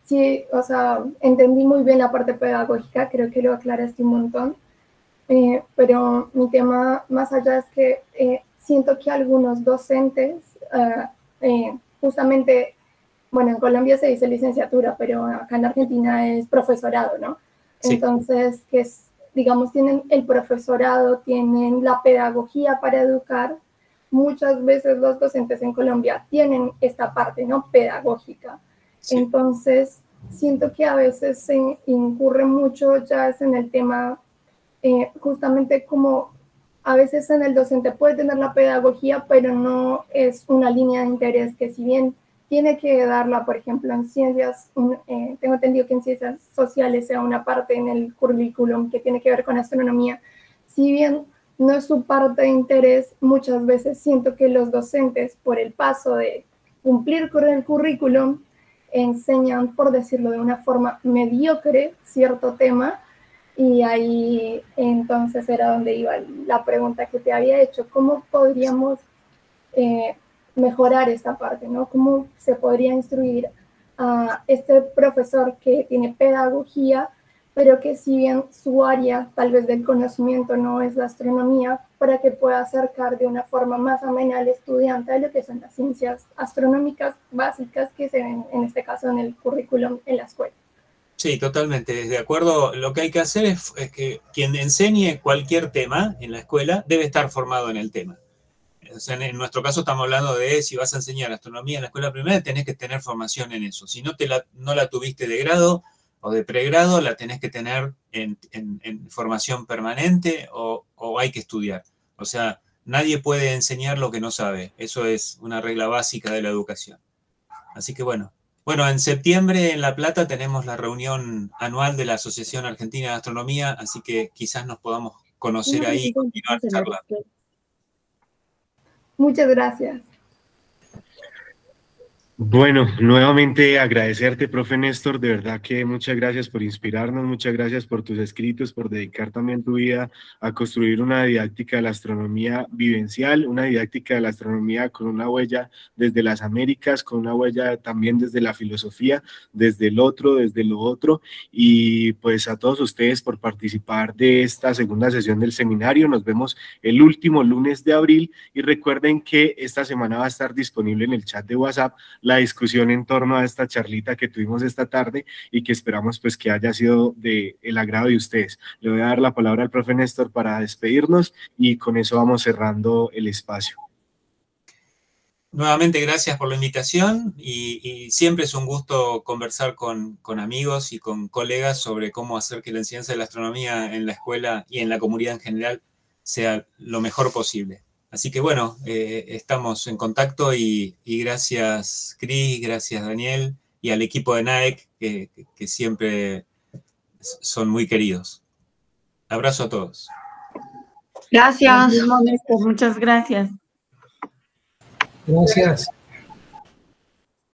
Sí, o sea, entendí muy bien la parte pedagógica, creo que lo aclaraste un montón. Pero mi tema más allá es que siento que algunos docentes, justamente, bueno, en Colombia se dice licenciatura, pero acá en Argentina es profesorado, ¿no? Sí. Entonces, que es, digamos, tienen el profesorado, tienen la pedagogía para educar. Muchas veces los docentes en Colombia tienen esta parte, ¿no? Pedagógica. Sí. Entonces, siento que a veces se incurre mucho ya es en el tema, justamente como a veces en el docente puede tener la pedagogía, pero no es una línea de interés que si bien tiene que darla, por ejemplo, en ciencias, tengo entendido que en ciencias sociales sea una parte en el currículum que tiene que ver con astronomía, si bien no es su parte de interés, muchas veces siento que los docentes, por el paso de cumplir con el currículum, enseñan, por decirlo de una forma mediocre, cierto tema, y ahí entonces era donde iba la pregunta que te había hecho, ¿cómo podríamos mejorar esta parte, ¿no? ¿Cómo se podría instruir a este profesor que tiene pedagogía, pero que si bien su área tal vez del conocimiento no es la astronomía, para que pueda acercar de una forma más amena al estudiante a lo que son las ciencias astronómicas básicas que se ven en este caso en el currículum en la escuela? Sí, totalmente, de acuerdo. Lo que hay que hacer es que quien enseñe cualquier tema en la escuela debe estar formado en el tema. O sea, en nuestro caso estamos hablando de si vas a enseñar astronomía en la escuela primaria, tenés que tener formación en eso. Si no la tuviste de grado o de pregrado, la tenés que tener en formación permanente o hay que estudiar. O sea, nadie puede enseñar lo que no sabe. Eso es una regla básica de la educación. Así que bueno, en septiembre en La Plata tenemos la reunión anual de la Asociación Argentina de Astronomía, así que quizás nos podamos conocer ahí y continuar charlando. Muchas gracias. Bueno, nuevamente agradecerte, profe Néstor, de verdad que muchas gracias por inspirarnos, muchas gracias por tus escritos, por dedicar también tu vida a construir una didáctica de la astronomía vivencial, una didáctica de la astronomía con una huella desde las Américas, con una huella también desde la filosofía, desde el otro, desde lo otro, y pues a todos ustedes por participar de esta segunda sesión del seminario. Nos vemos el último lunes de abril y recuerden que esta semana va a estar disponible en el chat de WhatsApp la la discusión en torno a esta charlita que tuvimos esta tarde y que esperamos pues que haya sido de el agrado de ustedes. Le voy a dar la palabra al profe Néstor para despedirnos y con eso vamos cerrando el espacio. Nuevamente, gracias por la invitación y siempre es un gusto conversar con amigos y con colegas sobre cómo hacer que la enseñanza de la astronomía en la escuela y en la comunidad en general sea lo mejor posible. Así que bueno, estamos en contacto y gracias Cris, gracias Daniel y al equipo de NAEC que siempre son muy queridos. Abrazo a todos. Gracias. Muchas gracias. Gracias.